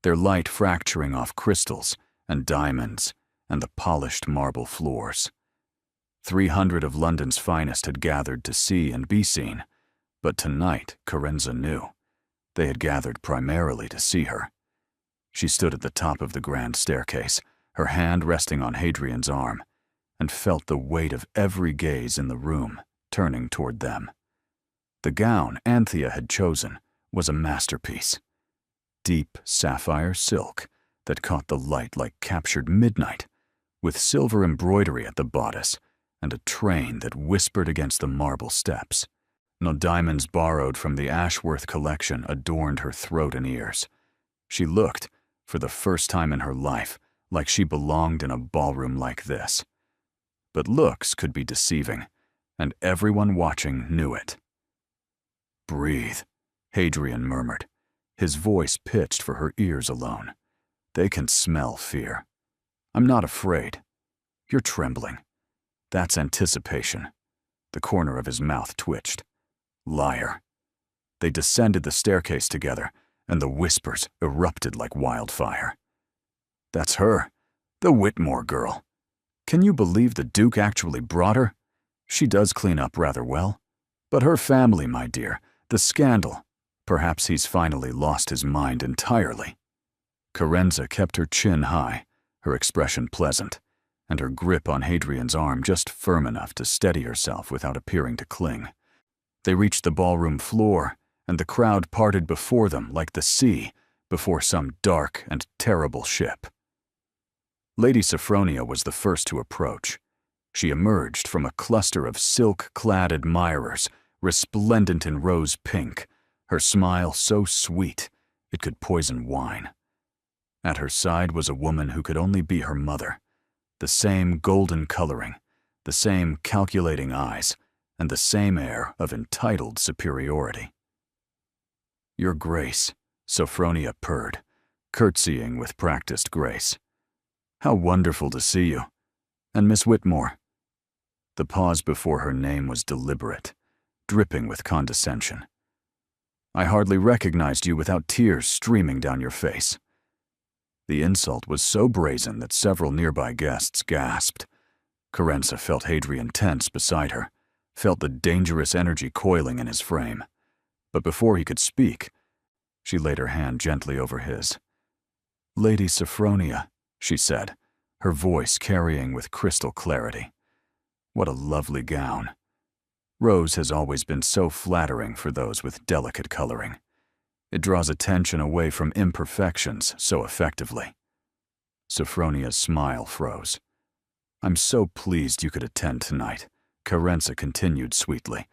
their light fracturing off crystals and diamonds and the polished marble floors. 300 of London's finest had gathered to see and be seen, but tonight, Carenza knew, they had gathered primarily to see her. She stood at the top of the grand staircase, her hand resting on Hadrian's arm, and felt the weight of every gaze in the room turning toward them. The gown Anthea had chosen was a masterpiece. Deep sapphire silk that caught the light like captured midnight, with silver embroidery at the bodice and a train that whispered against the marble steps. No diamonds borrowed from the Ashworth collection adorned her throat and ears. She looked, for the first time in her life, like she belonged in a ballroom like this. But looks could be deceiving, and everyone watching knew it. Breathe, Hadrian murmured, his voice pitched for her ears alone. They can smell fear. I'm not afraid. You're trembling. That's anticipation. The corner of his mouth twitched. Liar. They descended the staircase together, and the whispers erupted like wildfire. That's her, the Whitmore girl. Can you believe the Duke actually brought her? She does clean up rather well. But her family, my dear, the scandal. Perhaps he's finally lost his mind entirely. Carenza kept her chin high, her expression pleasant, and her grip on Hadrian's arm just firm enough to steady herself without appearing to cling. They reached the ballroom floor, and the crowd parted before them like the sea before some dark and terrible ship. Lady Sophronia was the first to approach. She emerged from a cluster of silk-clad admirers, resplendent in rose pink, her smile so sweet it could poison wine. At her side was a woman who could only be her mother, the same golden coloring, the same calculating eyes, and the same air of entitled superiority. "Your Grace," Sophronia purred, curtsying with practiced grace. "How wonderful to see you. And Miss Whitmore." The pause before her name was deliberate, dripping with condescension. "I hardly recognized you without tears streaming down your face." The insult was so brazen that several nearby guests gasped. Carenza felt Hadrian tense beside her, felt the dangerous energy coiling in his frame. But before he could speak, she laid her hand gently over his. "Lady Sophronia," she said, her voice carrying with crystal clarity. "What a lovely gown. Rose has always been so flattering for those with delicate coloring. It draws attention away from imperfections so effectively." Sophronia's smile froze. "I'm so pleased you could attend tonight," Carenza continued sweetly.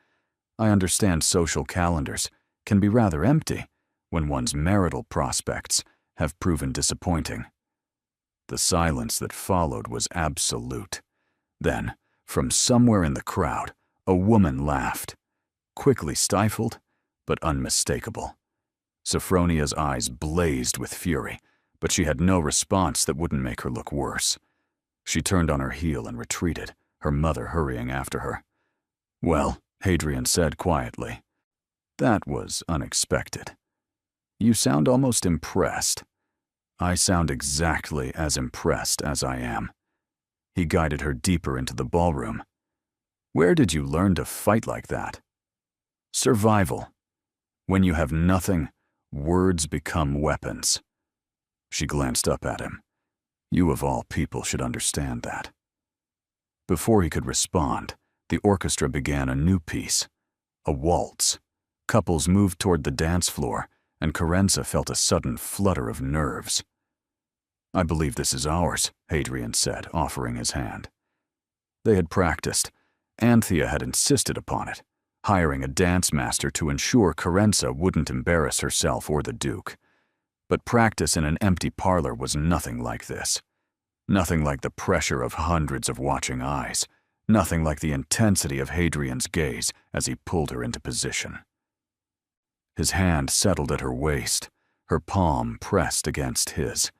"I understand social calendars can be rather empty when one's marital prospects have proven disappointing." The silence that followed was absolute. Then, from somewhere in the crowd, a woman laughed, quickly stifled, but unmistakable. Sophronia's eyes blazed with fury, but she had no response that wouldn't make her look worse. She turned on her heel and retreated, her mother hurrying after her. "Well," Hadrian said quietly, "that was unexpected. You sound almost impressed. I sound exactly as impressed as I am." He guided her deeper into the ballroom. "Where did you learn to fight like that?" "Survival. When you have nothing, words become weapons." She glanced up at him. "You of all people should understand that." Before he could respond, the orchestra began a new piece, a waltz. Couples moved toward the dance floor, and Carenza felt a sudden flutter of nerves. "I believe this is ours," Hadrian said, offering his hand. They had practiced. Anthea had insisted upon it, hiring a dance master to ensure Carenza wouldn't embarrass herself or the Duke. But practice in an empty parlor was nothing like this. Nothing like the pressure of hundreds of watching eyes. Nothing like the intensity of Hadrian's gaze as he pulled her into position. His hand settled at her waist, her palm pressed against his,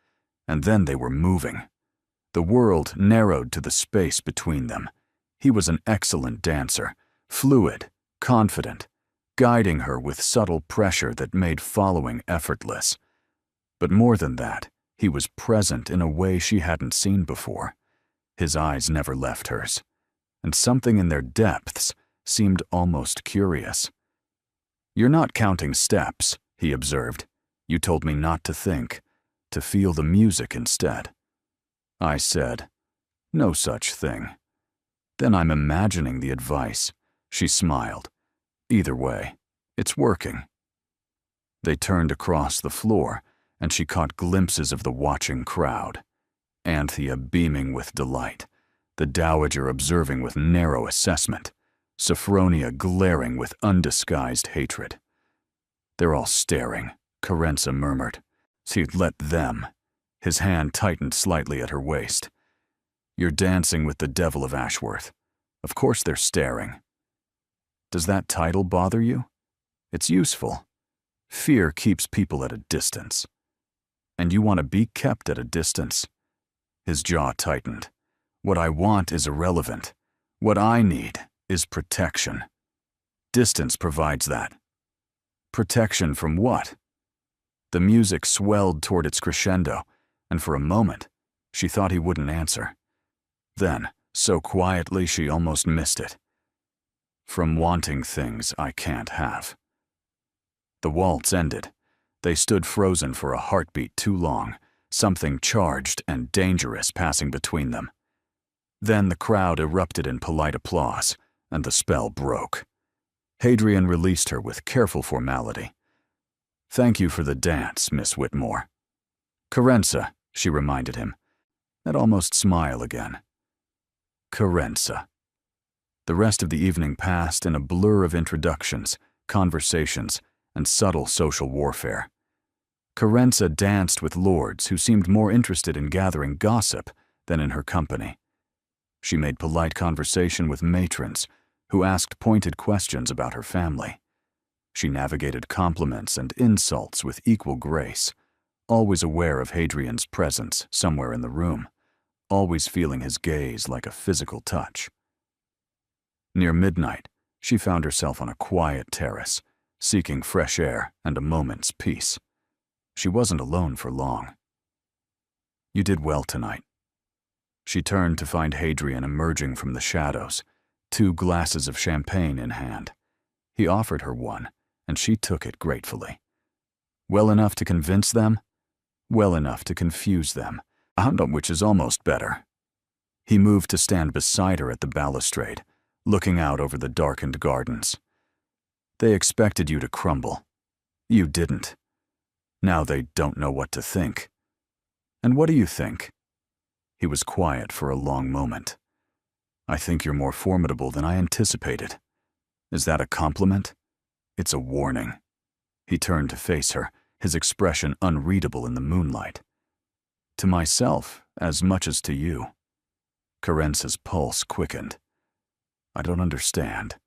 and then they were moving. The world narrowed to the space between them. He was an excellent dancer, fluid, confident, guiding her with subtle pressure that made following effortless. But more than that, he was present in a way she hadn't seen before. His eyes never left hers, and something in their depths seemed almost curious. "You're not counting steps," he observed. "You told me not to think, to feel the music instead." I said, "No such thing." "Then I'm imagining the advice," she smiled. "Either way, it's working." They turned across the floor, and she caught glimpses of the watching crowd. Anthea beaming with delight, the dowager observing with narrow assessment, Sophronia glaring with undisguised hatred. "They're all staring," Carenza murmured. "So let them." His hand tightened slightly at her waist. "You're dancing with the Devil of Ashworth. Of course they're staring." "Does that title bother you? It's useful. Fear keeps people at a distance. And you want to be kept at a distance." His jaw tightened. "What I want is irrelevant. What I need is protection. Distance provides that." "Protection from what?" The music swelled toward its crescendo, and for a moment, she thought he wouldn't answer. Then, so quietly she almost missed it. "From wanting things I can't have." The waltz ended. They stood frozen for a heartbeat too long, something charged and dangerous passing between them. Then the crowd erupted in polite applause, and the spell broke. Hadrian released her with careful formality. "Thank you for the dance, Miss Whitmore." "Carenza," she reminded him. that almost smile again. Carenza. The rest of the evening passed in a blur of introductions, conversations, and subtle social warfare. Carenza danced with lords who seemed more interested in gathering gossip than in her company. She made polite conversation with matrons who asked pointed questions about her family. She navigated compliments and insults with equal grace, always aware of Hadrian's presence somewhere in the room, always feeling his gaze like a physical touch. Near midnight, she found herself on a quiet terrace, seeking fresh air and a moment's peace. She wasn't alone for long. "You did well tonight." She turned to find Hadrian emerging from the shadows, 2 glasses of champagne in hand. He offered her one, and she took it gratefully. Well enough to convince them, well enough to confuse them, which is almost better. He moved to stand beside her at the balustrade, looking out over the darkened gardens. "They expected you to crumble. You didn't. Now they don't know what to think. And what do you think?" He was quiet for a long moment. "I think you're more formidable than I anticipated. Is that a compliment? It's a warning." He turned to face her, his expression unreadable in the moonlight. "To myself as much as to you." Carenza's pulse quickened. "I don't understand."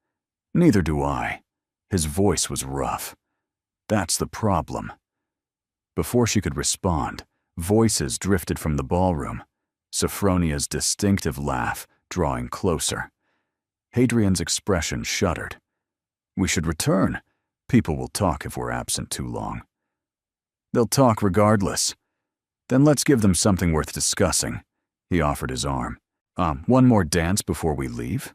"Neither do I." His voice was rough. "That's the problem." Before she could respond, voices drifted from the ballroom, Sophronia's distinctive laugh drawing closer. Hadrian's expression shuddered. "We should return. People will talk if we're absent too long." "They'll talk regardless." "Then let's give them something worth discussing." He offered his arm. One more dance before we leave?"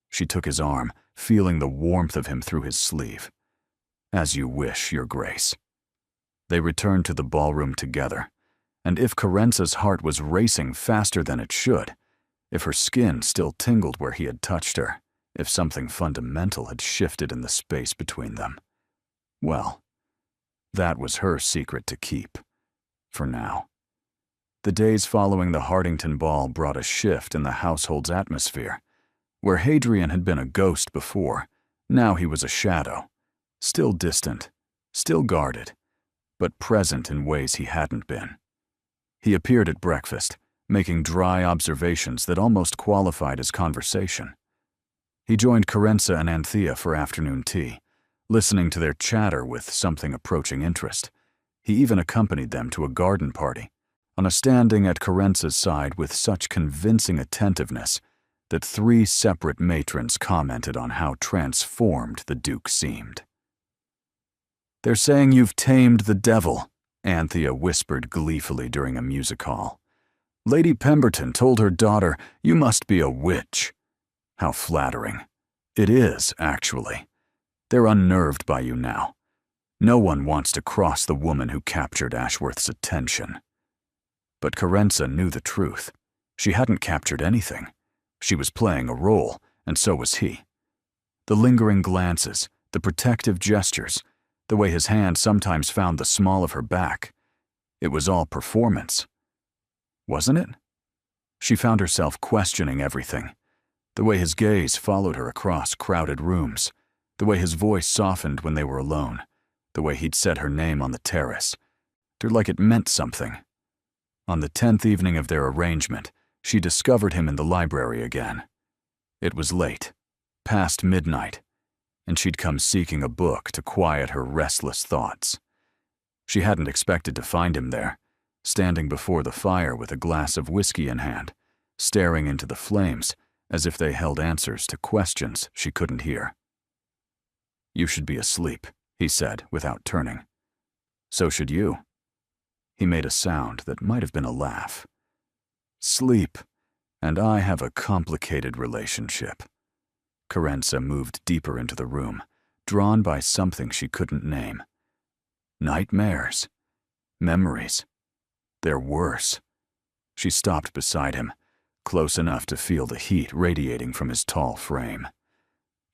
She took his arm, feeling the warmth of him through his sleeve. "As you wish, Your Grace." They returned to the ballroom together, and if Carenza's heart was racing faster than it should, if her skin still tingled where he had touched her, if something fundamental had shifted in the space between them, well, that was her secret to keep, for now. The days following the Hardington ball brought a shift in the household's atmosphere. Where Hadrian had been a ghost before, now he was a shadow, still distant, still guarded, but present in ways he hadn't been. He appeared at breakfast, making dry observations that almost qualified as conversation. He joined Carenza and Anthea for afternoon tea, listening to their chatter with something approaching interest. He even accompanied them to a garden party, on a standing at Carenza's side with such convincing attentiveness that 3 separate matrons commented on how transformed the Duke seemed. "They're saying you've tamed the devil," Anthea whispered gleefully during a music hall. "Lady Pemberton told her daughter, 'You must be a witch.' How flattering. It is, actually. They're unnerved by you now. No one wants to cross the woman who captured Ashworth's attention." But Carenza knew the truth. She hadn't captured anything. She was playing a role, and so was he. The lingering glances, the protective gestures, the way his hand sometimes found the small of her back. It was all performance. Wasn't it? She found herself questioning everything. The way his gaze followed her across crowded rooms, the way his voice softened when they were alone, the way he'd said her name on the terrace. Like it meant something. On the 10th evening of their arrangement, she discovered him in the library again. It was late, past midnight, and she'd come seeking a book to quiet her restless thoughts. She hadn't expected to find him there, standing before the fire with a glass of whiskey in hand, staring into the flames as if they held answers to questions she couldn't hear. "You should be asleep," he said without turning. "So should you." He made a sound that might have been a laugh. "Sleep, and I have a complicated relationship." Carenza moved deeper into the room, drawn by something she couldn't name. Nightmares. Memories. They're worse. She stopped beside him, close enough to feel the heat radiating from his tall frame.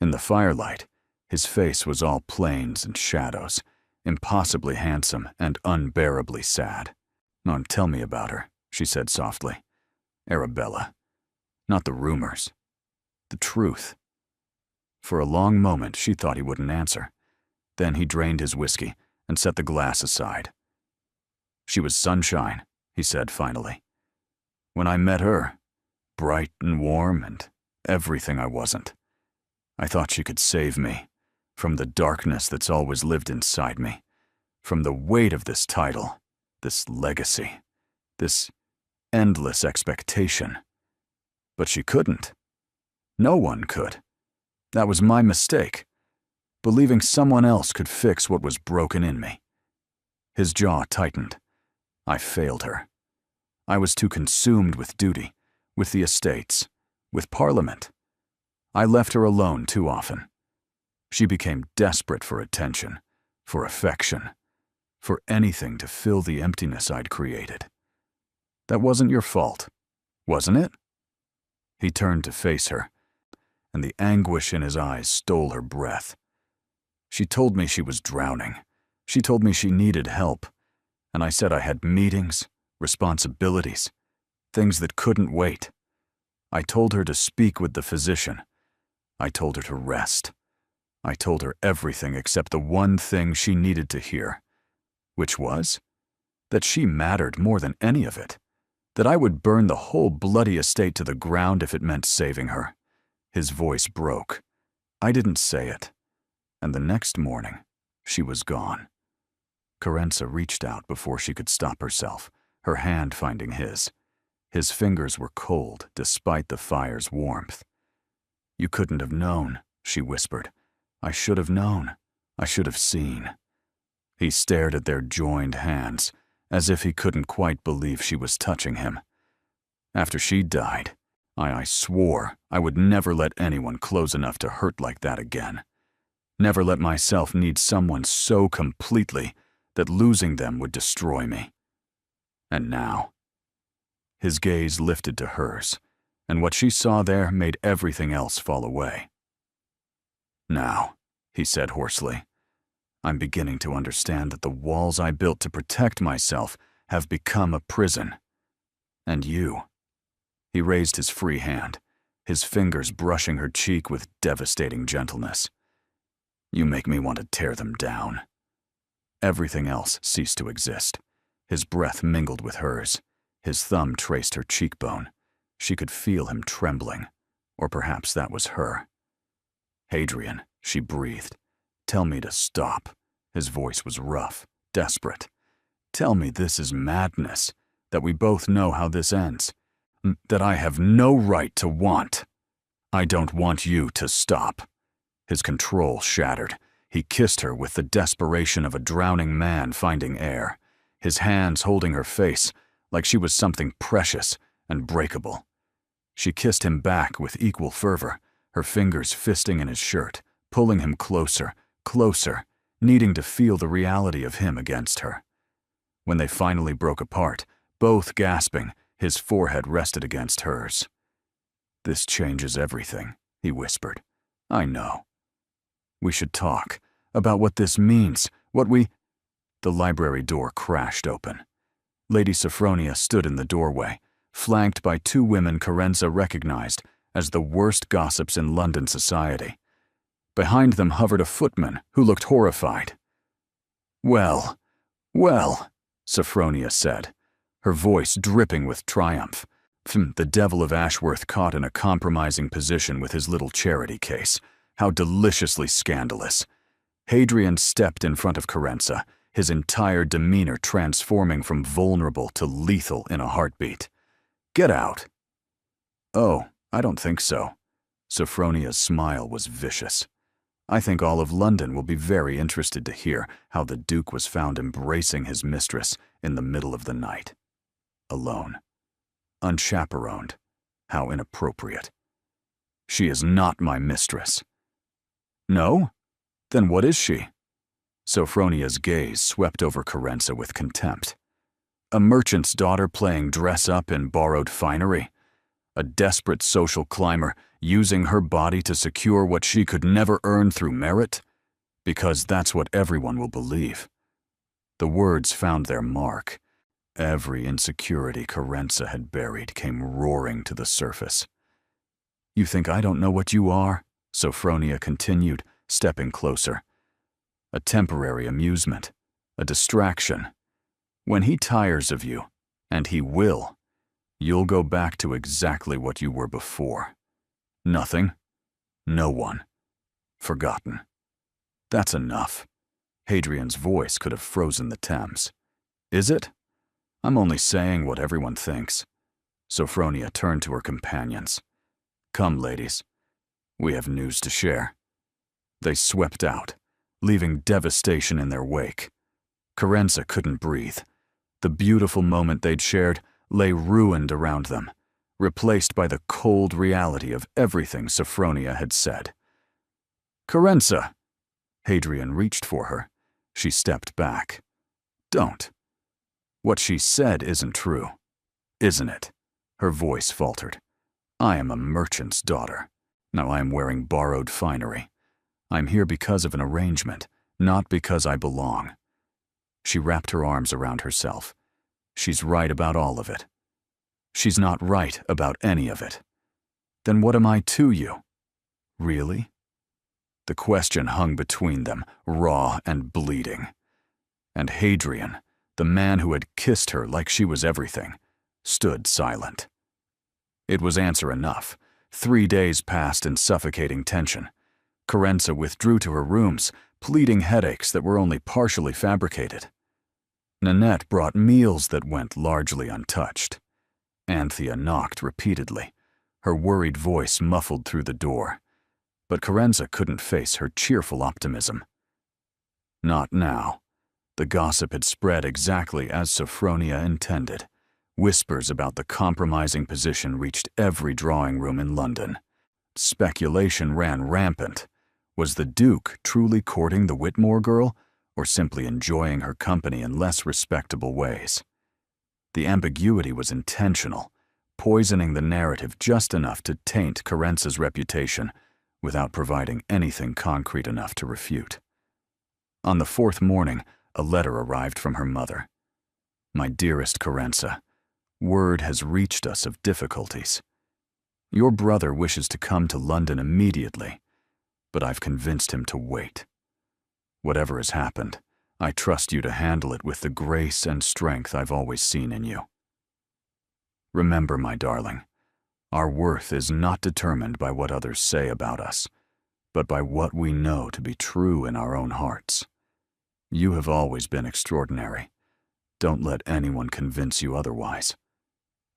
In the firelight, his face was all planes and shadows, impossibly handsome and unbearably sad. "Tell me about her," she said softly. Arabella. Not the rumors. The truth. For a long moment, she thought he wouldn't answer. Then he drained his whiskey and set the glass aside. She was sunshine, he said finally. When I met her, bright and warm and everything I wasn't. I thought she could save me from the darkness that's always lived inside me, from the weight of this title, this legacy, this endless expectation. But she couldn't. No one could. That was my mistake, believing someone else could fix what was broken in me. His jaw tightened. I failed her. I was too consumed with duty, with the estates, with Parliament. I left her alone too often. She became desperate for attention, for affection, for anything to fill the emptiness I'd created. That wasn't your fault, wasn't it? He turned to face her, and the anguish in his eyes stole her breath. She told me she was drowning. She told me she needed help, and I said I had meetings, responsibilities, things that couldn't wait. I told her to speak with the physician. I told her to rest. I told her everything except the one thing she needed to hear, which was that she mattered more than any of it, that I would burn the whole bloody estate to the ground if it meant saving her. His voice broke. I didn't say it, and the next morning, she was gone. Carenza reached out before she could stop herself, her hand finding his. His fingers were cold despite the fire's warmth. You couldn't have known, she whispered. I should have known. I should have seen. He stared at their joined hands, as if he couldn't quite believe she was touching him. After she died, I swore I would never let anyone close enough to hurt like that again. Never let myself need someone so completely that losing them would destroy me. And now, his gaze lifted to hers, and what she saw there made everything else fall away. Now, he said hoarsely, I'm beginning to understand that the walls I built to protect myself have become a prison. And you. He raised his free hand, his fingers brushing her cheek with devastating gentleness. You make me want to tear them down. Everything else ceased to exist. His breath mingled with hers. His thumb traced her cheekbone. She could feel him trembling, or perhaps that was her. Hadrian, she breathed. Tell me to stop. His voice was rough, desperate. Tell me this is madness, that we both know how this ends, that I have no right to want. I don't want you to stop. His control shattered. He kissed her with the desperation of a drowning man finding air, his hands holding her face like she was something precious and breakable. She kissed him back with equal fervor, her fingers fisting in his shirt, pulling him closer, closer, needing to feel the reality of him against her. When they finally broke apart, both gasping, his forehead rested against hers. This changes everything, he whispered. I know. We should talk about what this means, what we— The library door crashed open. Lady Sophronia stood in the doorway, flanked by two women Carenza recognized as the worst gossips in London society. Behind them hovered a footman who looked horrified. Well, well, Sophronia said, her voice dripping with triumph. The devil of Ashworth caught in a compromising position with his little charity case. How deliciously scandalous. Hadrian stepped in front of Carenza, his entire demeanor transforming from vulnerable to lethal in a heartbeat. Get out. Oh, I don't think so. Sophronia's smile was vicious. I think all of London will be very interested to hear how the Duke was found embracing his mistress in the middle of the night. Alone. Unchaperoned. How inappropriate. She is not my mistress. No? Then what is she? Sophronia's gaze swept over Carenza with contempt. A merchant's daughter playing dress-up in borrowed finery? A desperate social climber using her body to secure what she could never earn through merit? Because that's what everyone will believe. The words found their mark. Every insecurity Carenza had buried came roaring to the surface. "You think I don't know what you are?" Sophronia continued, stepping closer. "A temporary amusement, a distraction. When he tires of you, and he will, you'll go back to exactly what you were before. Nothing, no one, forgotten. That's enough." Hadrian's voice could have frozen the Thames. "Is it? I'm only saying what everyone thinks." Sophronia turned to her companions. "Come, ladies. We have news to share." They swept out, leaving devastation in their wake. Carenza couldn't breathe. The beautiful moment they'd shared lay ruined around them, replaced by the cold reality of everything Sophronia had said. "Carenza!" Hadrian reached for her. She stepped back. "Don't. What she said isn't true, isn't it?" Her voice faltered. "I am a merchant's daughter. Now I am wearing borrowed finery. I'm here because of an arrangement, not because I belong." She wrapped her arms around herself. "She's right about all of it. She's not right about any of it. Then what am I to you? Really?" The question hung between them, raw and bleeding. And Hadrian, the man who had kissed her like she was everything, stood silent. It was answer enough. 3 days passed in suffocating tension. Carenza withdrew to her rooms, pleading headaches that were only partially fabricated. Nanette brought meals that went largely untouched. Anthea knocked repeatedly, her worried voice muffled through the door. But Carenza couldn't face her cheerful optimism. Not now. The gossip had spread exactly as Sophronia intended. Whispers about the compromising position reached every drawing room in London. Speculation ran rampant. Was the Duke truly courting the Whitmore girl, or simply enjoying her company in less respectable ways? The ambiguity was intentional, poisoning the narrative just enough to taint Carenza's reputation without providing anything concrete enough to refute. On the 4th morning, a letter arrived from her mother. "My dearest Carenza, word has reached us of difficulties. Your brother wishes to come to London immediately, but I've convinced him to wait. Whatever has happened, I trust you to handle it with the grace and strength I've always seen in you. Remember, my darling, our worth is not determined by what others say about us, but by what we know to be true in our own hearts. You have always been extraordinary. Don't let anyone convince you otherwise.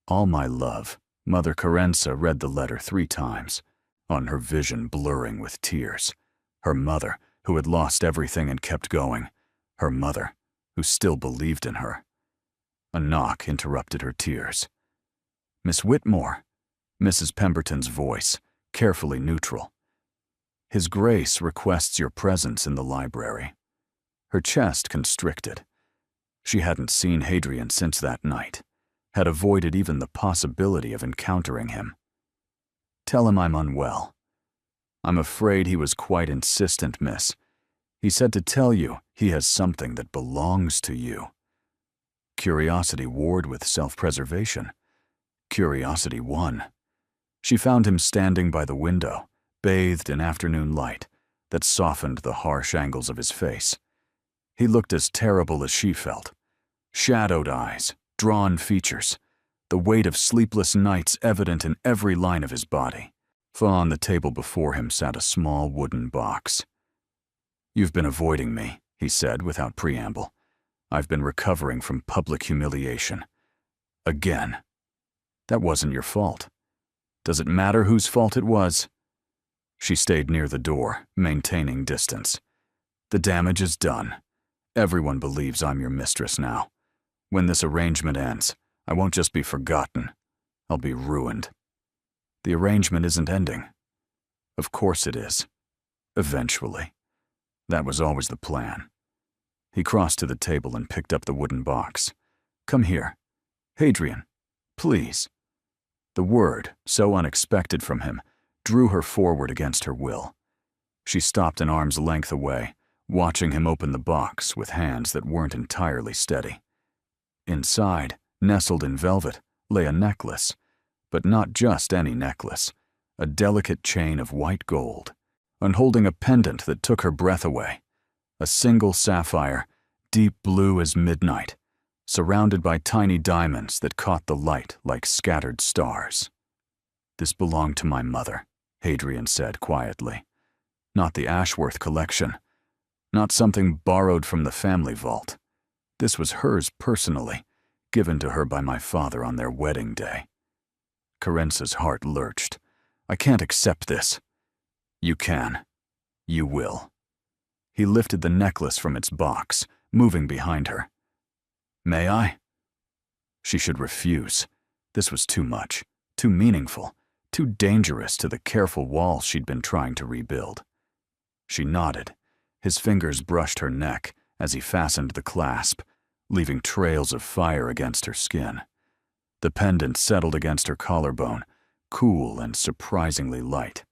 All my love." Mother Carenza read the letter 3 times, on her vision blurring with tears. Her mother, who had lost everything and kept going. Her mother, who still believed in her. A knock interrupted her tears. "Miss Whitmore," Mrs. Pemberton's voice, carefully neutral. "His Grace requests your presence in the library." Her chest constricted. She hadn't seen Hadrian since that night, had avoided even the possibility of encountering him. "Tell him I'm unwell." "I'm afraid he was quite insistent, miss. He said to tell you he has something that belongs to you." Curiosity warred with self-preservation. Curiosity won. She found him standing by the window, bathed in afternoon light that softened the harsh angles of his face. He looked as terrible as she felt. Shadowed eyes, drawn features, the weight of sleepless nights evident in every line of his body. On the table before him sat a small wooden box. "You've been avoiding me," he said without preamble. "I've been recovering from public humiliation. Again. That wasn't your fault. Does it matter whose fault it was?" She stayed near the door, maintaining distance. "The damage is done. Everyone believes I'm your mistress now. When this arrangement ends, I won't just be forgotten. I'll be ruined." "The arrangement isn't ending." "Of course it is. Eventually. That was always the plan." He crossed to the table and picked up the wooden box. "Come here. Hadrian, please." The word, so unexpected from him, drew her forward against her will. She stopped an arm's length away, watching him open the box with hands that weren't entirely steady. inside, nestled in velvet, lay a necklace, but not just any necklace, a delicate chain of white gold, and holding a pendant that took her breath away, a single sapphire, deep blue as midnight, surrounded by tiny diamonds that caught the light like scattered stars. "This belonged to my mother," Hadrian said quietly. "Not the Ashworth collection, not something borrowed from the family vault. This was hers personally, given to her by my father on their wedding day." Carence's heart lurched. "I can't accept this." "You can. You will." He lifted the necklace from its box, moving behind her. "May I?" She should refuse. This was too much, too meaningful, too dangerous to the careful walls she'd been trying to rebuild. She nodded. His fingers brushed her neck as he fastened the clasp, leaving trails of fire against her skin. The pendant settled against her collarbone, cool and surprisingly light.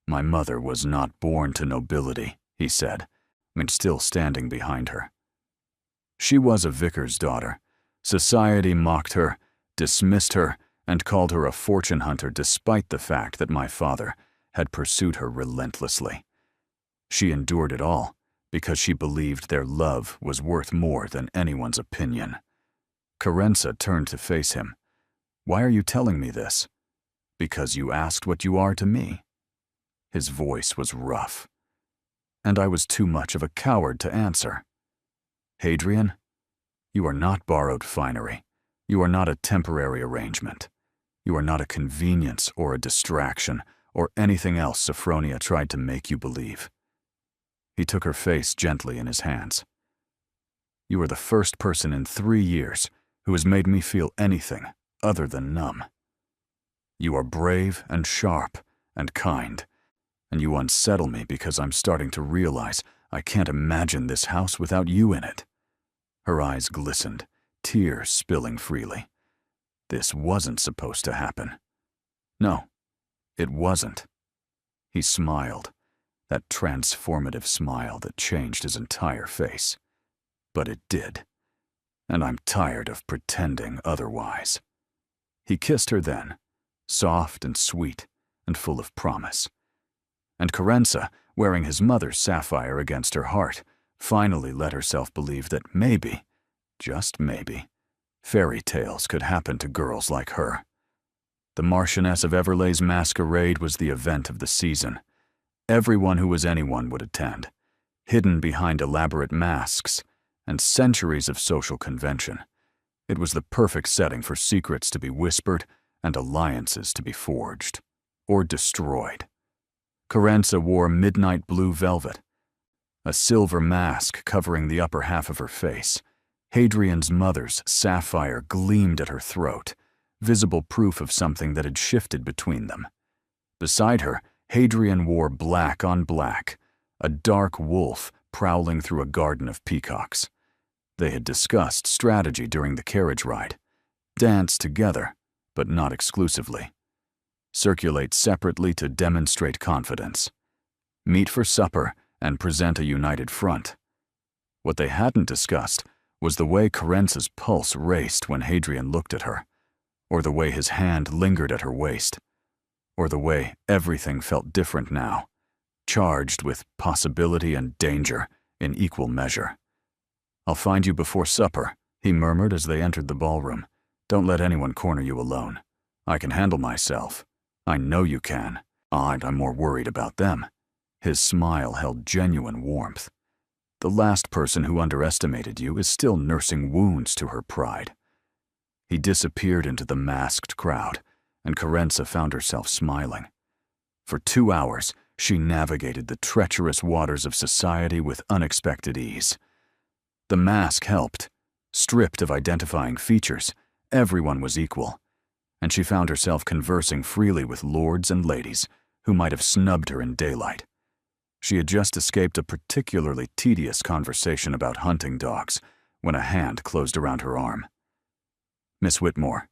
"My mother was not born to nobility," he said, and still standing behind her. She was a vicar's daughter. Society mocked her, dismissed her, and called her a fortune hunter despite the fact that my father had pursued her relentlessly. She endured it all because she believed their love was worth more than anyone's opinion. Carenza turned to face him. "Why are you telling me this?" "Because you asked what you are to me." His voice was rough. And I was too much of a coward to answer. "Hadrian, you are not borrowed finery. You are not a temporary arrangement. You are not a convenience or a distraction or anything else Sophronia tried to make you believe." He took her face gently in his hands. "You are the first person in 3 years who has made me feel anything other than numb. You are brave and sharp and kind, and you unsettle me because I'm starting to realize I can't imagine this house without you in it." Her eyes glistened, tears spilling freely. This wasn't supposed to happen. No, it wasn't. He smiled, that transformative smile that changed his entire face. But it did, and I'm tired of pretending otherwise. He kissed her then, soft and sweet and full of promise. And Carenza, wearing his mother's sapphire against her heart, finally let herself believe that maybe, just maybe, fairy tales could happen to girls like her. The Marchioness of Everleigh's masquerade was the event of the season. Everyone who was anyone would attend, hidden behind elaborate masks and centuries of social convention. It was the perfect setting for secrets to be whispered and alliances to be forged, or destroyed. Carenza wore midnight blue velvet, a silver mask covering the upper half of her face. Hadrian's mother's sapphire gleamed at her throat, visible proof of something that had shifted between them. Beside her, Hadrian wore black on black, a dark wolf prowling through a garden of peacocks. They had discussed strategy during the carriage ride, danced together, but not exclusively. Circulate separately to demonstrate confidence. Meet for supper and present a united front. What they hadn't discussed was the way Carenza's pulse raced when Hadrian looked at her, or the way his hand lingered at her waist, or the way everything felt different now, charged with possibility and danger in equal measure. "I'll find you before supper," he murmured as they entered the ballroom. "Don't let anyone corner you alone. I can handle myself. I know you can. I'm more worried about them." His smile held genuine warmth. "The last person who underestimated you is still nursing wounds to her pride." He disappeared into the masked crowd, and Carenza found herself smiling. For 2 hours, she navigated the treacherous waters of society with unexpected ease. The mask helped. Stripped of identifying features, everyone was equal, and she found herself conversing freely with lords and ladies who might have snubbed her in daylight. She had just escaped a particularly tedious conversation about hunting dogs when a hand closed around her arm. "Miss Whitmore,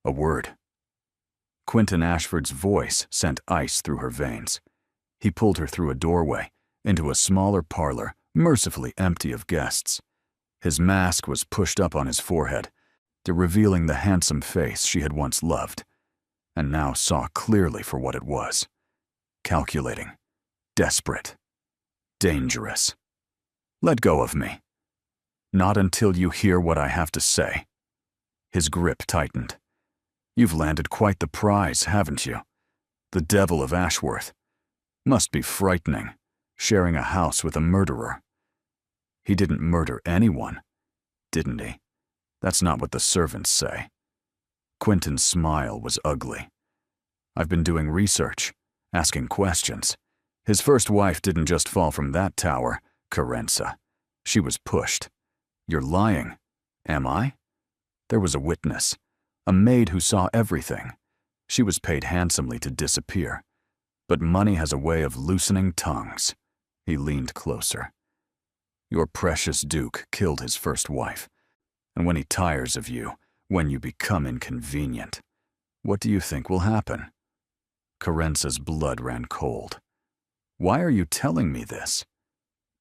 a word." Quentin Ashford's voice sent ice through her veins. He pulled her through a doorway, into a smaller parlor, mercifully empty of guests. His mask was pushed up on his forehead, revealing the handsome face she had once loved, and now saw clearly for what it was. Calculating, desperate, dangerous. Let go of me. Not until you hear what I have to say. His grip tightened. You've landed quite the prize, haven't you? The Devil of Ashworth. Must be frightening, sharing a house with a murderer. He didn't murder anyone, didn't he? That's not what the servants say. Quentin's smile was ugly. I've been doing research, asking questions. His first wife didn't just fall from that tower, Carenza. She was pushed. You're lying. Am I? There was a witness, a maid who saw everything. She was paid handsomely to disappear. But money has a way of loosening tongues. He leaned closer. Your precious Duke killed his first wife. And when he tires of you, when you become inconvenient, what do you think will happen? Carenza's blood ran cold. Why are you telling me this?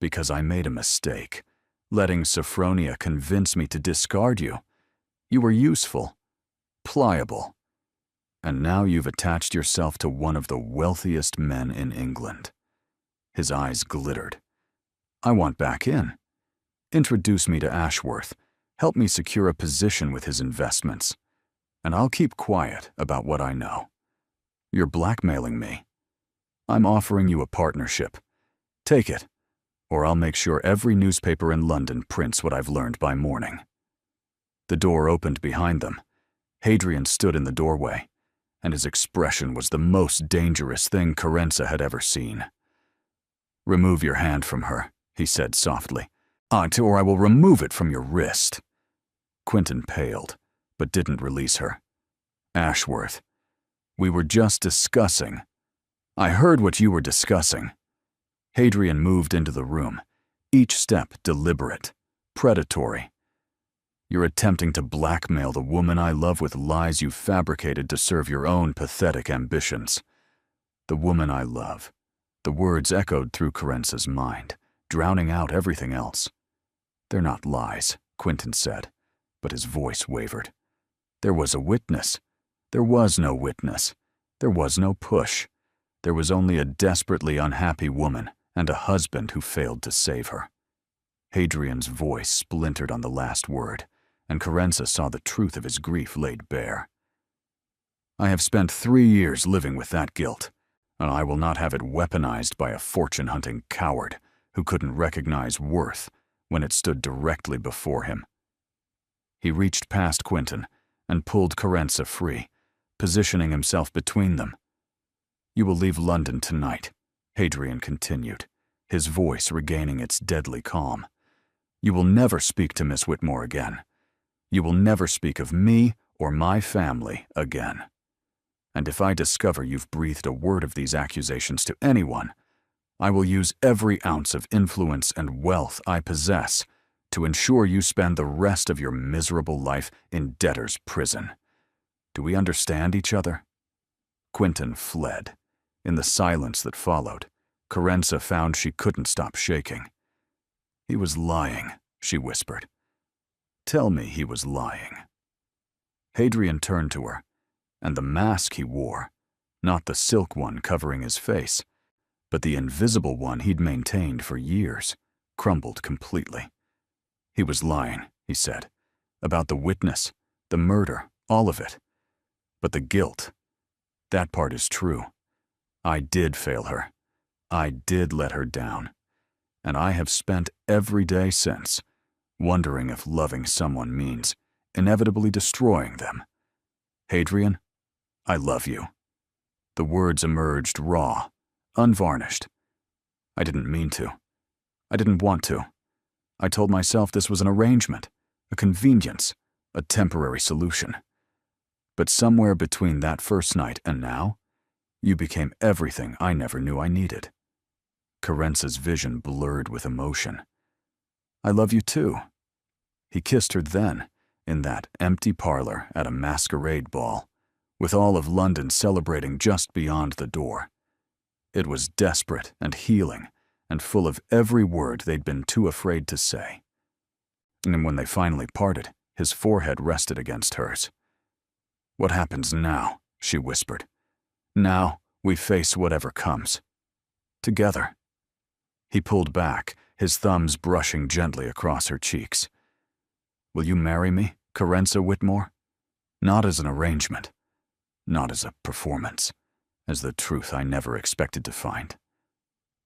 Because I made a mistake, letting Sophronia convince me to discard you. You were useful, pliable, and now you've attached yourself to one of the wealthiest men in England. His eyes glittered. I want back in. Introduce me to Ashworth. Help me secure a position with his investments, and I'll keep quiet about what I know. You're blackmailing me. I'm offering you a partnership. Take it, or I'll make sure every newspaper in London prints what I've learned by morning. The door opened behind them. Hadrian stood in the doorway, and his expression was the most dangerous thing Carenza had ever seen. Remove your hand from her, he said softly, or I will remove it from your wrist. Quentin paled, but didn't release her. Ashworth, we were just discussing. I heard what you were discussing. Hadrian moved into the room, each step deliberate, predatory. You're attempting to blackmail the woman I love with lies you've fabricated to serve your own pathetic ambitions. The woman I love. The words echoed through Carenza's mind, drowning out everything else. They're not lies, Quentin said, but his voice wavered. There was a witness. There was no witness. There was no push. There was only a desperately unhappy woman and a husband who failed to save her. Hadrian's voice splintered on the last word, and Carenza saw the truth of his grief laid bare. I have spent 3 years living with that guilt, and I will not have it weaponized by a fortune-hunting coward who couldn't recognize worth when it stood directly before him. He reached past Quentin and pulled Carenza free, positioning himself between them. You will leave London tonight, Hadrian continued, his voice regaining its deadly calm. You will never speak to Miss Whitmore again. You will never speak of me or my family again. And if I discover you've breathed a word of these accusations to anyone, I will use every ounce of influence and wealth I possess to ensure you spend the rest of your miserable life in debtor's prison. Do we understand each other? Quentin fled. In the silence that followed, Carenza found she couldn't stop shaking. He was lying, she whispered. Tell me he was lying. Hadrian turned to her, and the mask he wore, not the silk one covering his face, but the invisible one he'd maintained for years, crumbled completely. He was lying, he said, about the witness, the murder, all of it. But the guilt, that part is true. I did fail her. I did let her down. And I have spent every day since wondering if loving someone means inevitably destroying them. Hadrian, I love you. The words emerged raw, unvarnished. I didn't mean to. I didn't want to. I told myself this was an arrangement, a convenience, a temporary solution. But somewhere between that first night and now, you became everything I never knew I needed. Carenza's vision blurred with emotion. I love you too. He kissed her then, in that empty parlor at a masquerade ball, with all of London celebrating just beyond the door. It was desperate and healing, and full of every word they'd been too afraid to say. And when they finally parted, his forehead rested against hers. "What happens now?" she whispered. "Now we face whatever comes. Together." He pulled back, his thumbs brushing gently across her cheeks. "Will you marry me, Carenza Whitmore? Not as an arrangement, not as a performance, as the truth I never expected to find."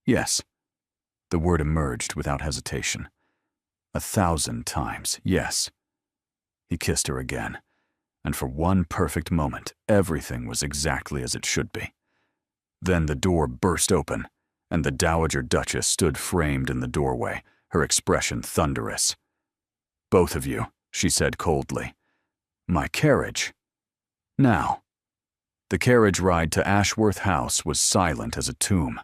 "Yes." The word emerged without hesitation. 1,000 times, yes. He kissed her again, and for one perfect moment, everything was exactly as it should be. Then the door burst open, and the Dowager Duchess stood framed in the doorway, her expression thunderous. "Both of you," she said coldly. "My carriage." Now. The carriage ride to Ashworth House was silent as a tomb.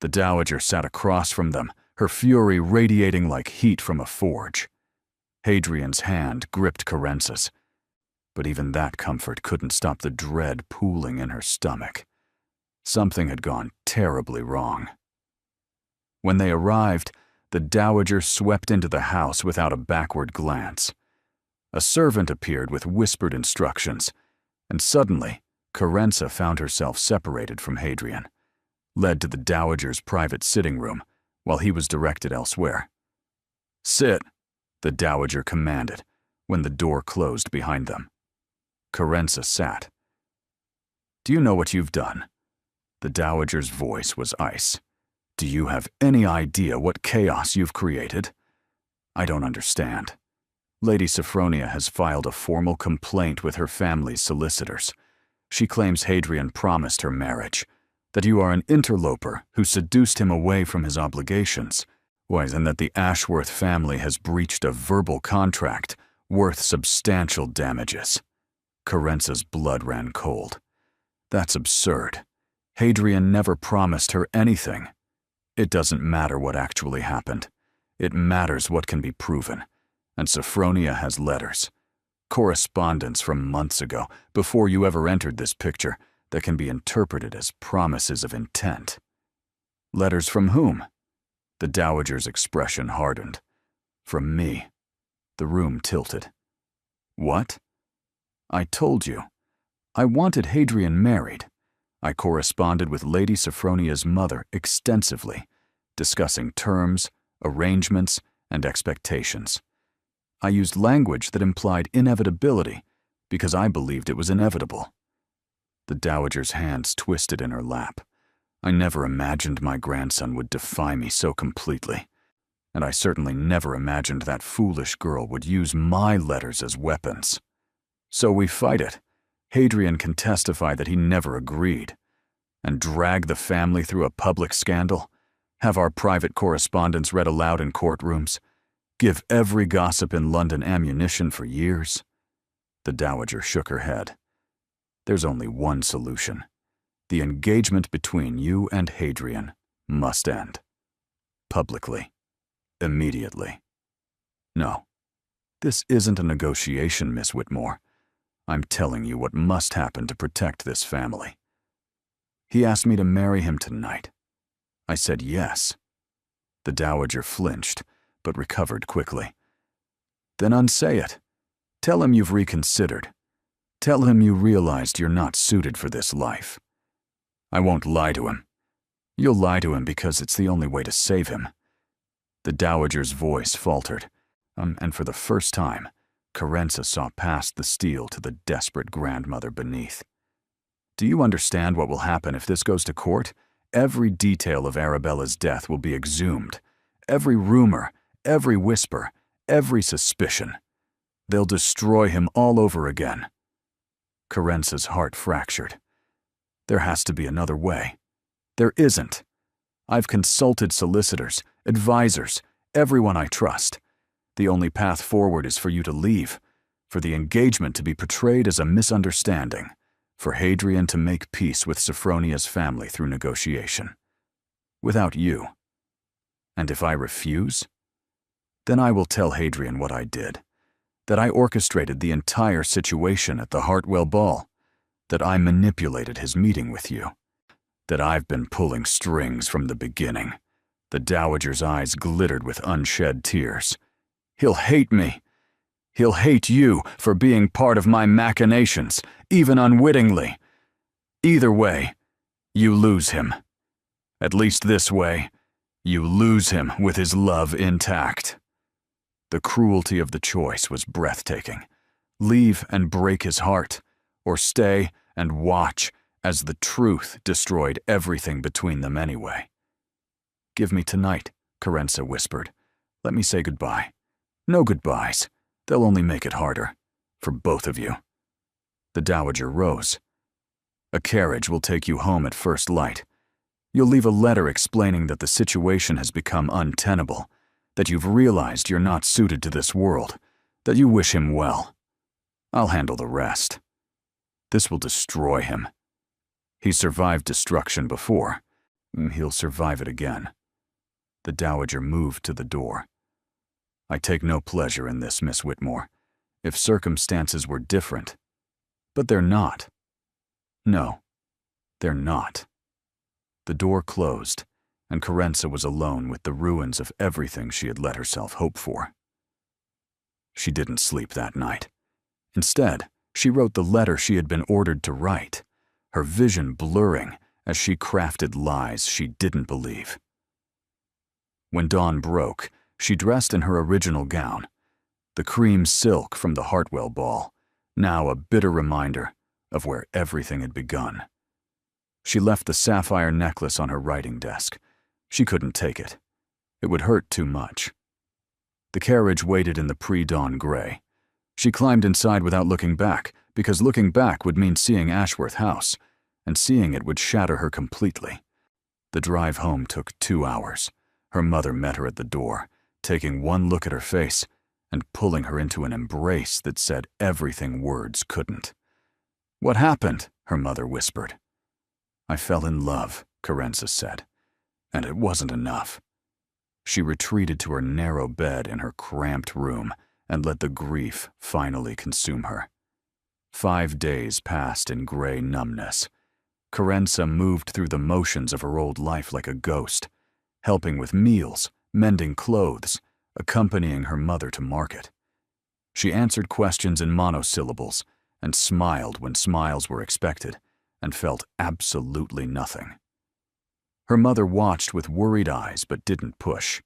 The Dowager sat across from them, her fury radiating like heat from a forge. Hadrian's hand gripped Carenza's, but even that comfort couldn't stop the dread pooling in her stomach. Something had gone terribly wrong. When they arrived, the Dowager swept into the house without a backward glance. A servant appeared with whispered instructions, and suddenly, Carenza found herself separated from Hadrian, led to the Dowager's private sitting room, while he was directed elsewhere. "Sit," the Dowager commanded, when the door closed behind them. Carenza sat. "Do you know what you've done?" The Dowager's voice was ice. "Do you have any idea what chaos you've created? I don't understand. Lady Sophronia has filed a formal complaint with her family's solicitors. She claims Hadrian promised her marriage, that you are an interloper who seduced him away from his obligations, and that the Ashworth family has breached a verbal contract worth substantial damages." Carenza's blood ran cold. "That's absurd. Hadrian never promised her anything. It doesn't matter what actually happened. It matters what can be proven. And Sophronia has letters, correspondence from months ago, before you ever entered this picture, that can be interpreted as promises of intent." "Letters from whom?" The Dowager's expression hardened. "From me." The room tilted. "What?" "I told you. I wanted Hadrian married. I corresponded with Lady Sophronia's mother extensively, discussing terms, arrangements, and expectations. I used language that implied inevitability because I believed it was inevitable." The Dowager's hands twisted in her lap. "I never imagined my grandson would defy me so completely. And I certainly never imagined that foolish girl would use my letters as weapons. So we fight it. Hadrian can testify that he never agreed. And drag the family through a public scandal, have our private correspondence read aloud in courtrooms, give every gossip in London ammunition for years." The Dowager shook her head. "There's only one solution. The engagement between you and Hadrian must end. Publicly. Immediately. No, this isn't a negotiation, Miss Whitmore. I'm telling you what must happen to protect this family. He asked me to marry him tonight. I said yes." The Dowager flinched, but recovered quickly. "Then unsay it. Tell him you've reconsidered. Tell him you realized you're not suited for this life. I won't lie to him. You'll lie to him because it's the only way to save him." The Dowager's voice faltered, and for the first time, Carenza saw past the steel to the desperate grandmother beneath. "Do you understand what will happen if this goes to court? Every detail of Arabella's death will be exhumed. Every rumor, every whisper, every suspicion. They'll destroy him all over again." Carenza's heart fractured. "There has to be another way." "There isn't. I've consulted solicitors, advisors, everyone I trust. The only path forward is for you to leave, for the engagement to be portrayed as a misunderstanding, for Hadrian to make peace with Sophronia's family through negotiation. Without you. And if I refuse, then I will tell Hadrian what I did, that I orchestrated the entire situation at the Hartwell Ball, that I manipulated his meeting with you, that I've been pulling strings from the beginning." The Dowager's eyes glittered with unshed tears. He'll hate me. He'll hate you for being part of my machinations, even unwittingly. Either way, you lose him. At least this way, you lose him with his love intact." The cruelty of the choice was breathtaking. Leave and break his heart, or stay and watch as the truth destroyed everything between them anyway. "Give me tonight," Carenza whispered. "Let me say goodbye." "No goodbyes. They'll only make it harder. For both of you." The Dowager rose. "A carriage will take you home at first light. You'll leave a letter explaining that the situation has become untenable, that you've realized you're not suited to this world, that you wish him well. I'll handle the rest. This will destroy him. He's survived destruction before. He'll survive it again." The Dowager moved to the door. "I take no pleasure in this, Miss Whitmore, if circumstances were different. But they're not. No, they're not." The door closed, and Carenza was alone with the ruins of everything she had let herself hope for. She didn't sleep that night. Instead, she wrote the letter she had been ordered to write, her vision blurring as she crafted lies she didn't believe. When dawn broke, she dressed in her original gown, the cream silk from the Hartwell ball, now a bitter reminder of where everything had begun. She left the sapphire necklace on her writing desk. She couldn't take it. It would hurt too much. The carriage waited in the pre-dawn gray. She climbed inside without looking back, because looking back would mean seeing Ashworth House, and seeing it would shatter her completely. The drive home took 2 hours. Her mother met her at the door, taking one look at her face and pulling her into an embrace that said everything words couldn't. "What happened?" her mother whispered. "I fell in love," Carenza said, "and it wasn't enough." She retreated to her narrow bed in her cramped room and let the grief finally consume her. 5 days passed in gray numbness. Carenza moved through the motions of her old life like a ghost, helping with meals, mending clothes, accompanying her mother to market. She answered questions in monosyllables and smiled when smiles were expected, and felt absolutely nothing. Her mother watched with worried eyes but didn't push.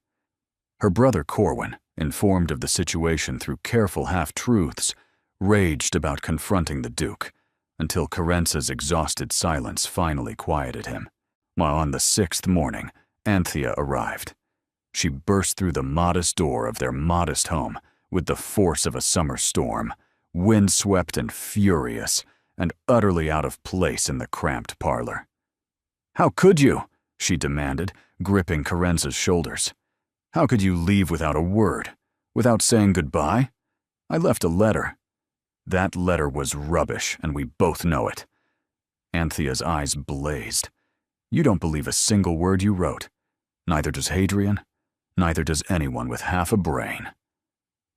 Her brother Corwin, informed of the situation through careful half-truths, raged about confronting the Duke, until Carenza's exhausted silence finally quieted him. While on the 6th morning, Anthea arrived. She burst through the modest door of their modest home with the force of a summer storm, windswept and furious, and utterly out of place in the cramped parlor. "How could you?" she demanded, gripping Carenza's shoulders. "How could you leave without a word, without saying goodbye? I left a letter." "That letter was rubbish, and we both know it." Anthea's eyes blazed. "You don't believe a single word you wrote. Neither does Hadrian. Neither does anyone with half a brain."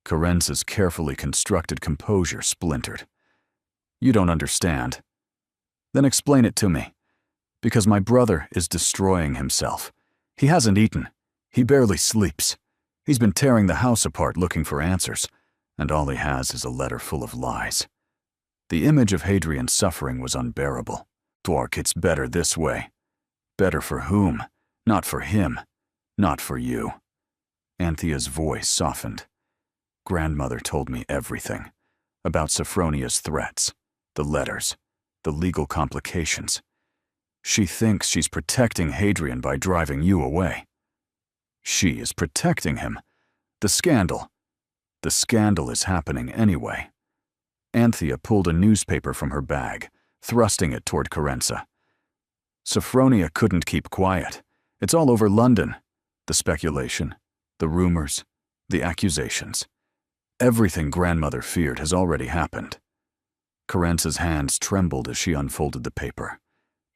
Carenza's carefully constructed composure splintered. "You don't understand. Then explain it to me. Because my brother is destroying himself. He hasn't eaten. He barely sleeps. He's been tearing the house apart looking for answers, and all he has is a letter full of lies." The image of Hadrian's suffering was unbearable. "Dwark, it's better this way." "Better for whom? Not for him. Not for you." Anthea's voice softened. "Grandmother told me everything. About Sophronia's threats, the letters, the legal complications. She thinks she's protecting Hadrian by driving you away." "She is protecting him. The scandal is happening anyway." Anthea pulled a newspaper from her bag, thrusting it toward Carenza. "Sophronia couldn't keep quiet. It's all over London. The speculation, the rumors, the accusations. Everything grandmother feared has already happened." Carenza's hands trembled as she unfolded the paper.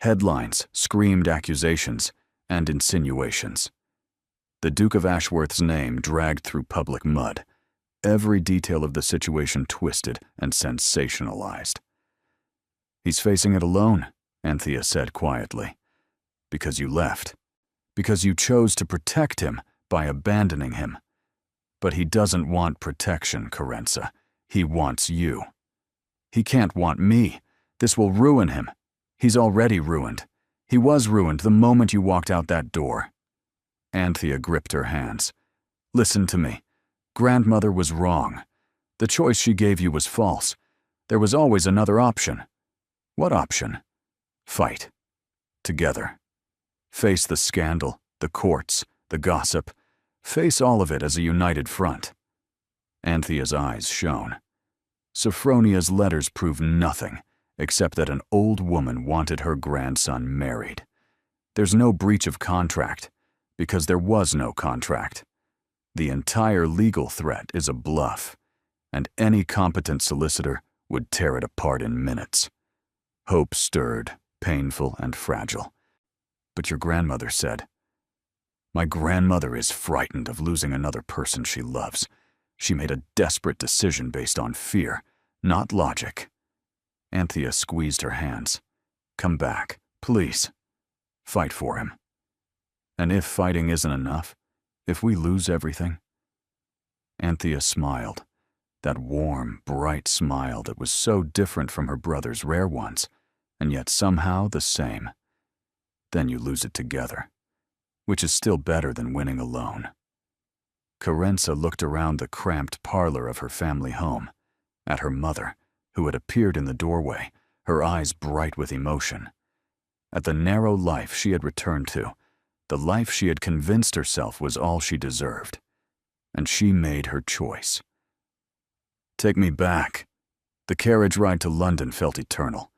Headlines screamed accusations and insinuations. The Duke of Ashworth's name dragged through public mud, every detail of the situation twisted and sensationalized. "He's facing it alone," Anthea said quietly. "Because you left. Because you chose to protect him by abandoning him. But he doesn't want protection, Carenza. He wants you. He can't want me. This will ruin him. He's already ruined. He was ruined the moment you walked out that door. Anthea gripped her hands. Listen to me. Grandmother was wrong. The choice she gave you was false. There was always another option. What option? Fight. Together. Face the scandal, the courts, the gossip. Face all of it as a united front. Anthea's eyes shone. Sophronia's letters prove nothing, except that an old woman wanted her grandson married. There's no breach of contract, because there was no contract. The entire legal threat is a bluff, and any competent solicitor would tear it apart in minutes. Hope stirred, painful and fragile. But your grandmother said, "My grandmother is frightened of losing another person she loves. She made a desperate decision based on fear, not logic." Anthea squeezed her hands. "Come back, please. Fight for him. And if fighting isn't enough, if we lose everything?" Anthea smiled, that warm, bright smile that was so different from her brother's rare ones, and yet somehow the same. Then you lose it together, which is still better than winning alone. Carenza looked around the cramped parlor of her family home, at her mother, who had appeared in the doorway, her eyes bright with emotion. At the narrow life she had returned to, the life she had convinced herself was all she deserved. And she made her choice. "Take me back." The carriage ride to London felt eternal.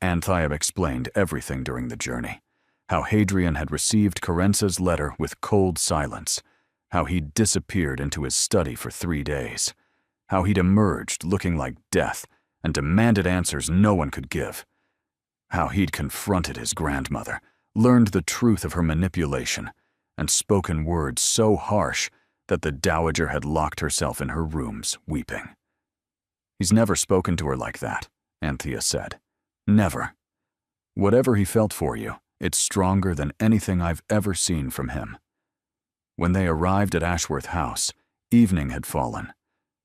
Anthea explained everything during the journey. How Hadrian had received Carenza's letter with cold silence. How he'd disappeared into his study for 3 days. How he'd emerged looking like death and demanded answers no one could give. How he'd confronted his grandmother, learned the truth of her manipulation, and spoken words so harsh that the dowager had locked herself in her rooms, weeping. "He's never spoken to her like that," Anthea said. "Never. Whatever he felt for you, it's stronger than anything I've ever seen from him." When they arrived at Ashworth House, evening had fallen.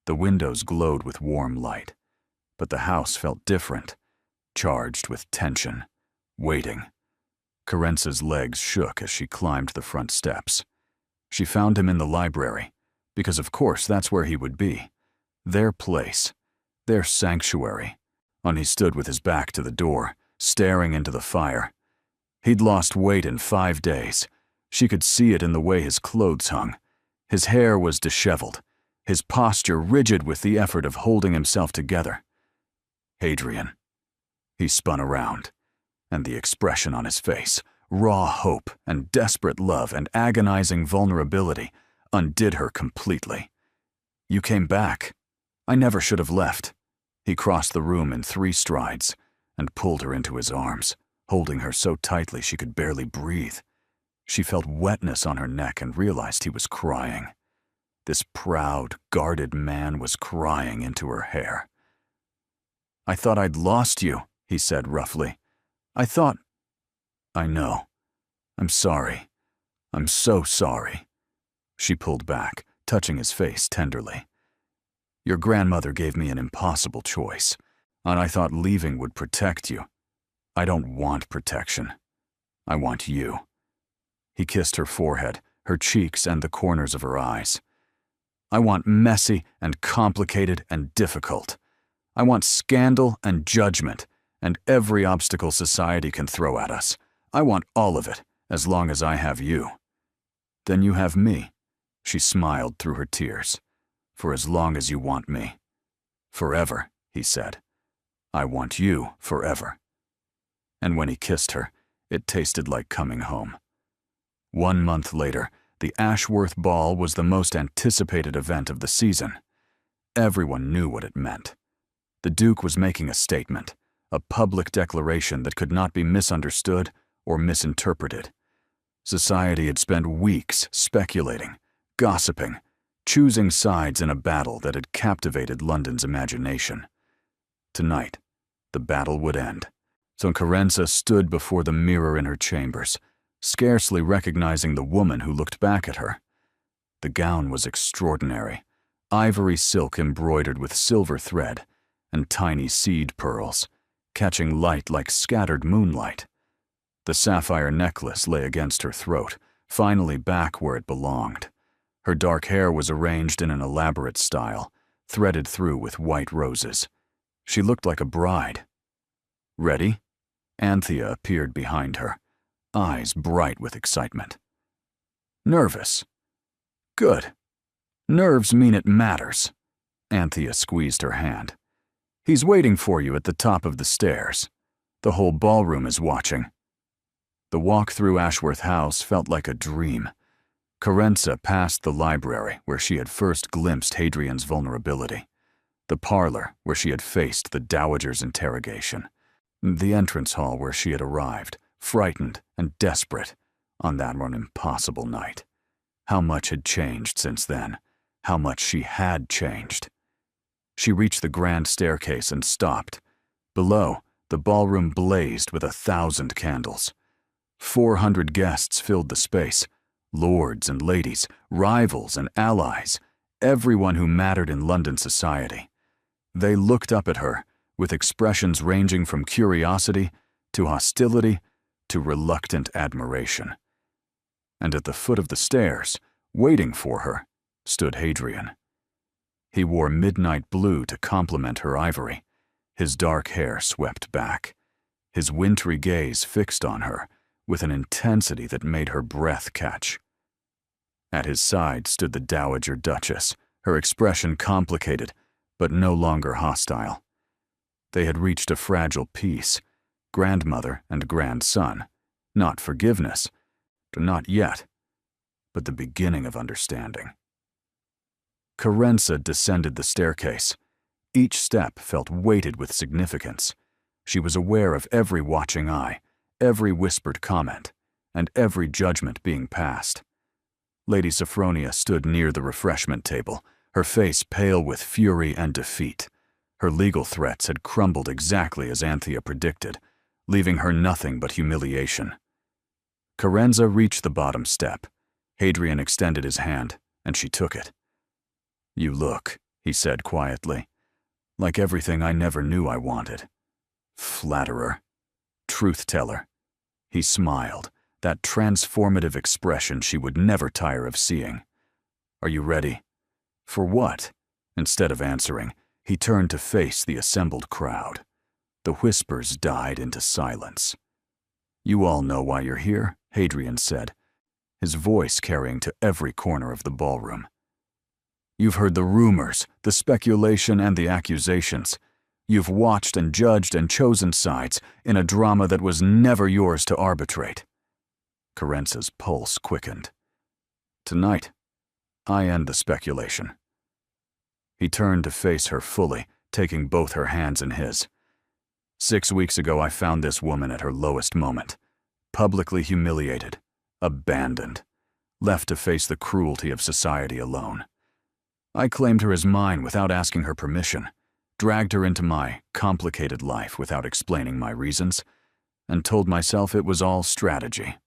The windows glowed with warm light, but the house felt different, charged with tension, waiting. Carenza's legs shook as she climbed the front steps. She found him in the library, because of course that's where he would be. Their place, their sanctuary. And he stood with his back to the door, staring into the fire. He'd lost weight in 5 days. She could see it in the way his clothes hung. His hair was disheveled, his posture rigid with the effort of holding himself together. "Hadrian." He spun around, and the expression on his face, raw hope and desperate love and agonizing vulnerability, undid her completely. "You came back. I never should have left." He crossed the room in 3 strides and pulled her into his arms, holding her so tightly she could barely breathe. She felt wetness on her neck and realized he was crying. This proud, guarded man was crying into her hair. "I thought I'd lost you," he said roughly. "I thought—" "I know. I'm sorry. I'm so sorry." She pulled back, touching his face tenderly. "Your grandmother gave me an impossible choice, and I thought leaving would protect you. I don't want protection. I want you." He kissed her forehead, her cheeks, and the corners of her eyes. "I want messy and complicated and difficult. I want scandal and judgment and every obstacle society can throw at us. I want all of it, as long as I have you." "Then you have me," she smiled through her tears. "For as long as you want me." "Forever," he said. "I want you forever." And when he kissed her, it tasted like coming home. 1 month later, the Ashworth Ball was the most anticipated event of the season. Everyone knew what it meant. The Duke was making a statement, a public declaration that could not be misunderstood or misinterpreted. Society had spent weeks speculating, gossiping, choosing sides in a battle that had captivated London's imagination. Tonight, the battle would end. So Carenza stood before the mirror in her chambers, scarcely recognizing the woman who looked back at her. The gown was extraordinary, ivory silk embroidered with silver thread and tiny seed pearls, catching light like scattered moonlight. The sapphire necklace lay against her throat, finally back where it belonged. Her dark hair was arranged in an elaborate style, threaded through with white roses. She looked like a bride. "Ready?" Anthea appeared behind her, eyes bright with excitement. "Nervous? Good. Nerves mean it matters." Anthea squeezed her hand. "He's waiting for you at the top of the stairs. The whole ballroom is watching." The walk through Ashworth House felt like a dream. Carenza passed the library where she had first glimpsed Hadrian's vulnerability, the parlor where she had faced the dowager's interrogation, the entrance hall where she had arrived, frightened and desperate, on that one impossible night. How much had changed since then, how much she had changed. She reached the grand staircase and stopped. Below, the ballroom blazed with 1,000 candles. 400 guests filled the space, lords and ladies, rivals and allies, everyone who mattered in London society. They looked up at her, with expressions ranging from curiosity to hostility to reluctant admiration. And at the foot of the stairs, waiting for her, stood Hadrian. He wore midnight blue to complement her ivory, his dark hair swept back, his wintry gaze fixed on her with an intensity that made her breath catch. At his side stood the Dowager Duchess, her expression complicated, but no longer hostile. They had reached a fragile peace, grandmother and grandson, not forgiveness, not yet, but the beginning of understanding. Carenza descended the staircase. Each step felt weighted with significance. She was aware of every watching eye, every whispered comment, and every judgment being passed. Lady Sophronia stood near the refreshment table, her face pale with fury and defeat. Her legal threats had crumbled exactly as Anthea predicted, leaving her nothing but humiliation. Carenza reached the bottom step. Hadrian extended his hand, and she took it. "You look," he said quietly, "like everything I never knew I wanted. Flatterer. Truth-teller." He smiled, that transformative expression she would never tire of seeing. "Are you ready?" "For what?" Instead of answering, he turned to face the assembled crowd. The whispers died into silence. "You all know why you're here," Hadrian said, his voice carrying to every corner of the ballroom. "You've heard the rumors, the speculation, and the accusations. You've watched and judged and chosen sides in a drama that was never yours to arbitrate." Carenza's pulse quickened. "Tonight, I end the speculation." He turned to face her fully, taking both her hands in his. "6 weeks ago, I found this woman at her lowest moment, publicly humiliated, abandoned, left to face the cruelty of society alone. I claimed her as mine without asking her permission, dragged her into my complicated life without explaining my reasons, and told myself it was all strategy."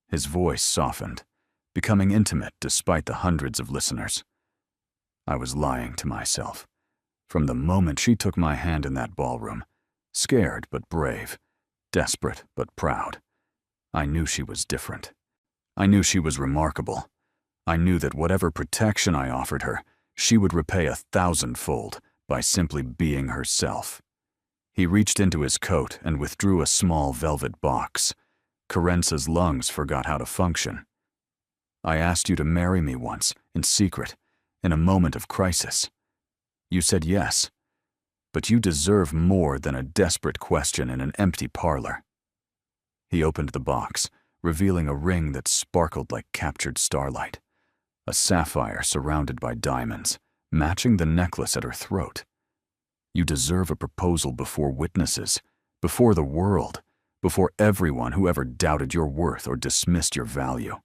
His voice softened, becoming intimate despite the hundreds of listeners. "I was lying to myself. From the moment she took my hand in that ballroom, scared but brave, desperate but proud, I knew she was different. I knew she was remarkable. I knew that whatever protection I offered her, she would repay 1,000-fold by simply being herself." He reached into his coat and withdrew a small velvet box. Carenza's lungs forgot how to function. "I asked you to marry me once, in secret, in a moment of crisis. You said yes, but you deserve more than a desperate question in an empty parlor." He opened the box, revealing a ring that sparkled like captured starlight, a sapphire surrounded by diamonds, matching the necklace at her throat. "You deserve a proposal before witnesses, before the world, before everyone who ever doubted your worth or dismissed your value."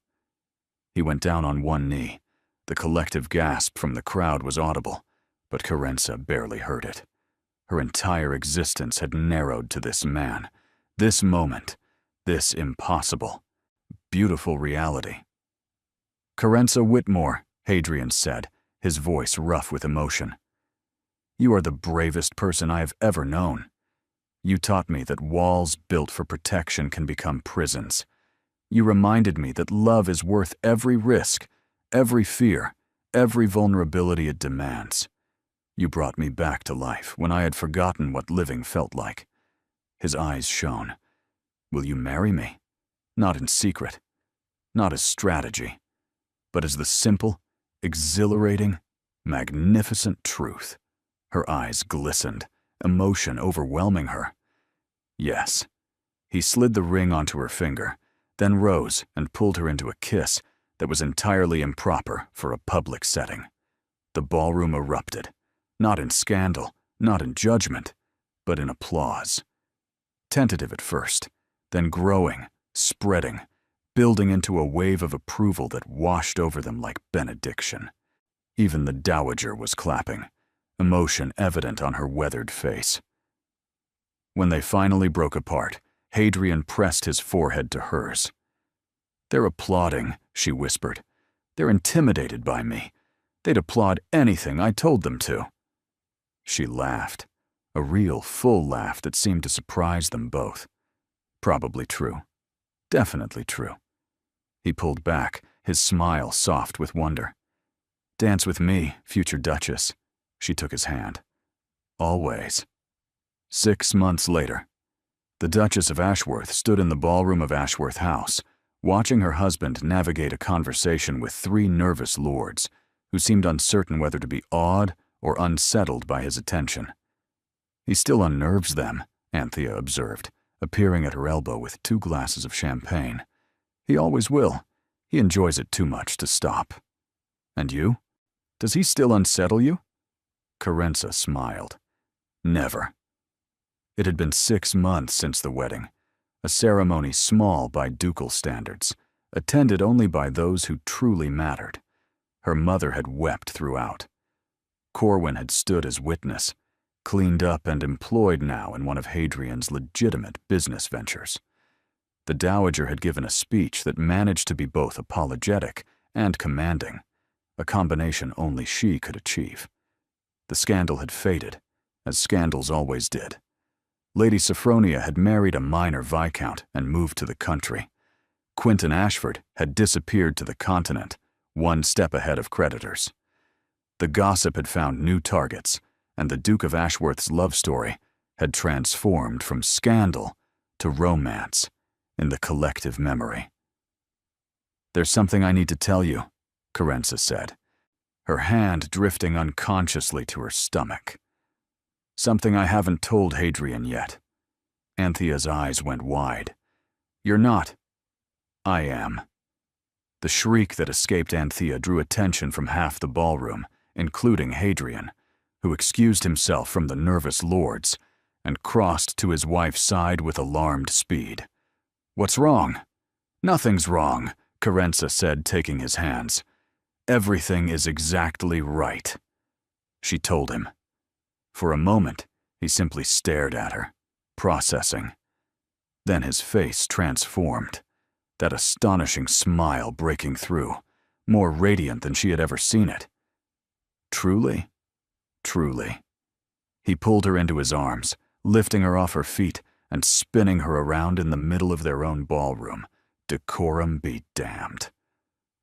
He went down on one knee. The collective gasp from the crowd was audible, but Carenza barely heard it. Her entire existence had narrowed to this man, this moment, this impossible, beautiful reality. "Carenza Whitmore," Hadrian said, his voice rough with emotion. "You are the bravest person I have ever known. You taught me that walls built for protection can become prisons. You reminded me that love is worth every risk, every fear, every vulnerability it demands. You brought me back to life when I had forgotten what living felt like." His eyes shone. "Will you marry me? Not in secret, not as strategy, but as the simple, exhilarating, magnificent truth." Her eyes glistened, emotion overwhelming her. "Yes." He slid the ring onto her finger, then rose and pulled her into a kiss that was entirely improper for a public setting. The ballroom erupted, not in scandal, not in judgment, but in applause. Tentative at first, then growing, spreading, building into a wave of approval that washed over them like benediction. Even the dowager was clapping, emotion evident on her weathered face. When they finally broke apart, Hadrian pressed his forehead to hers. "They're applauding," she whispered. "They're intimidated by me. They'd applaud anything I told them to." She laughed, a real, full laugh that seemed to surprise them both. Probably true. Definitely true. He pulled back, his smile soft with wonder. "Dance with me, future Duchess." She took his hand. "Always." 6 months later, the Duchess of Ashworth stood in the ballroom of Ashworth House, watching her husband navigate a conversation with 3 nervous lords, who seemed uncertain whether to be awed or unsettled by his attention. "He still unnerves them," Anthea observed, appearing at her elbow with 2 glasses of champagne. "He always will. He enjoys it too much to stop." "And you? Does he still unsettle you?" Carenza smiled. "Never." It had been 6 months since the wedding, a ceremony small by ducal standards, attended only by those who truly mattered. Her mother had wept throughout. Corwin had stood as witness, cleaned up and employed now in one of Hadrian's legitimate business ventures. The dowager had given a speech that managed to be both apologetic and commanding, a combination only she could achieve. The scandal had faded, as scandals always did. Lady Sophronia had married a minor viscount and moved to the country. Quinton Ashford had disappeared to the continent, 1 step ahead of creditors. The gossip had found new targets, and the Duke of Ashworth's love story had transformed from scandal to romance in the collective memory. "There's something I need to tell you," Carenza said, her hand drifting unconsciously to her stomach. "Something I haven't told Hadrian yet." Anthea's eyes went wide. "You're not." "I am." The shriek that escaped Anthea drew attention from half the ballroom, including Hadrian, who excused himself from the nervous lords and crossed to his wife's side with alarmed speed. "What's wrong?" "Nothing's wrong," Carenza said, taking his hands. "Everything is exactly right," she told him. For a moment, he simply stared at her, processing. Then his face transformed, that astonishing smile breaking through, more radiant than she had ever seen it. "Truly? Truly." He pulled her into his arms, lifting her off her feet and spinning her around in the middle of their own ballroom. Decorum be damned.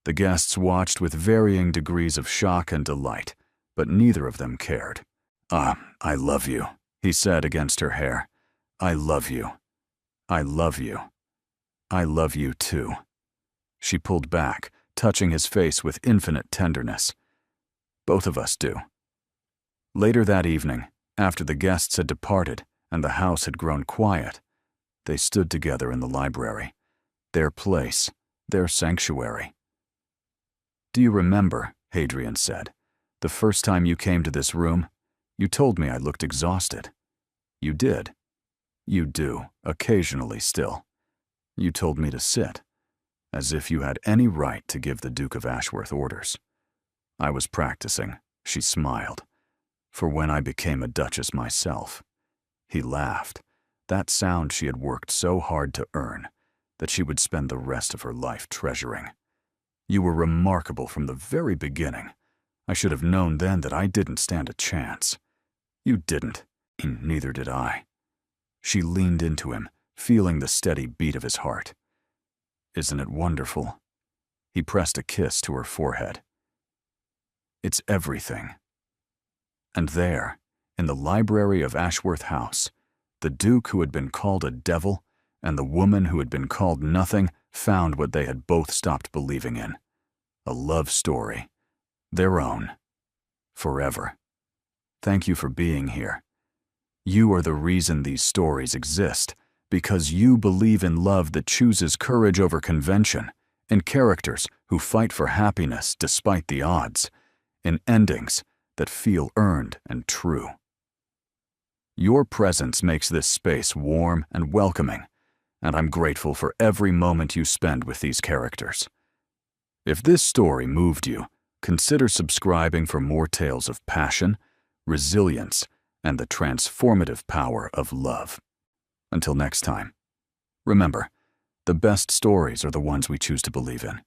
The guests watched with varying degrees of shock and delight, but neither of them cared. I love you," he said against her hair. "I love you. I love you. I love you too." She pulled back, touching his face with infinite tenderness. "Both of us do." Later that evening, after the guests had departed and the house had grown quiet, they stood together in the library, their place, their sanctuary. "Do you remember," Hadrian said, "the first time you came to this room? You told me I looked exhausted. You did. You do, occasionally still. You told me to sit, as if you had any right to give the Duke of Ashworth orders. I was practicing," she smiled, "for when I became a duchess myself." He laughed, that sound she had worked so hard to earn, that she would spend the rest of her life treasuring. You were remarkable from the very beginning. I should have known then that I didn't stand a chance. You didn't, and neither did I. She leaned into him, feeling the steady beat of his heart. Isn't it wonderful? He pressed a kiss to her forehead. It's everything. And there, in the library of Ashworth House, the Duke who had been called a devil and the woman who had been called nothing found what they had both stopped believing in. A love story. Their own. Forever. Thank you for being here. You are the reason these stories exist, because you believe in love that chooses courage over convention, in characters who fight for happiness despite the odds, in endings that feel earned and true. Your presence makes this space warm and welcoming, and I'm grateful for every moment you spend with these characters. If this story moved you, consider subscribing for more tales of passion, resilience, and the transformative power of love. Until next time, remember, the best stories are the ones we choose to believe in.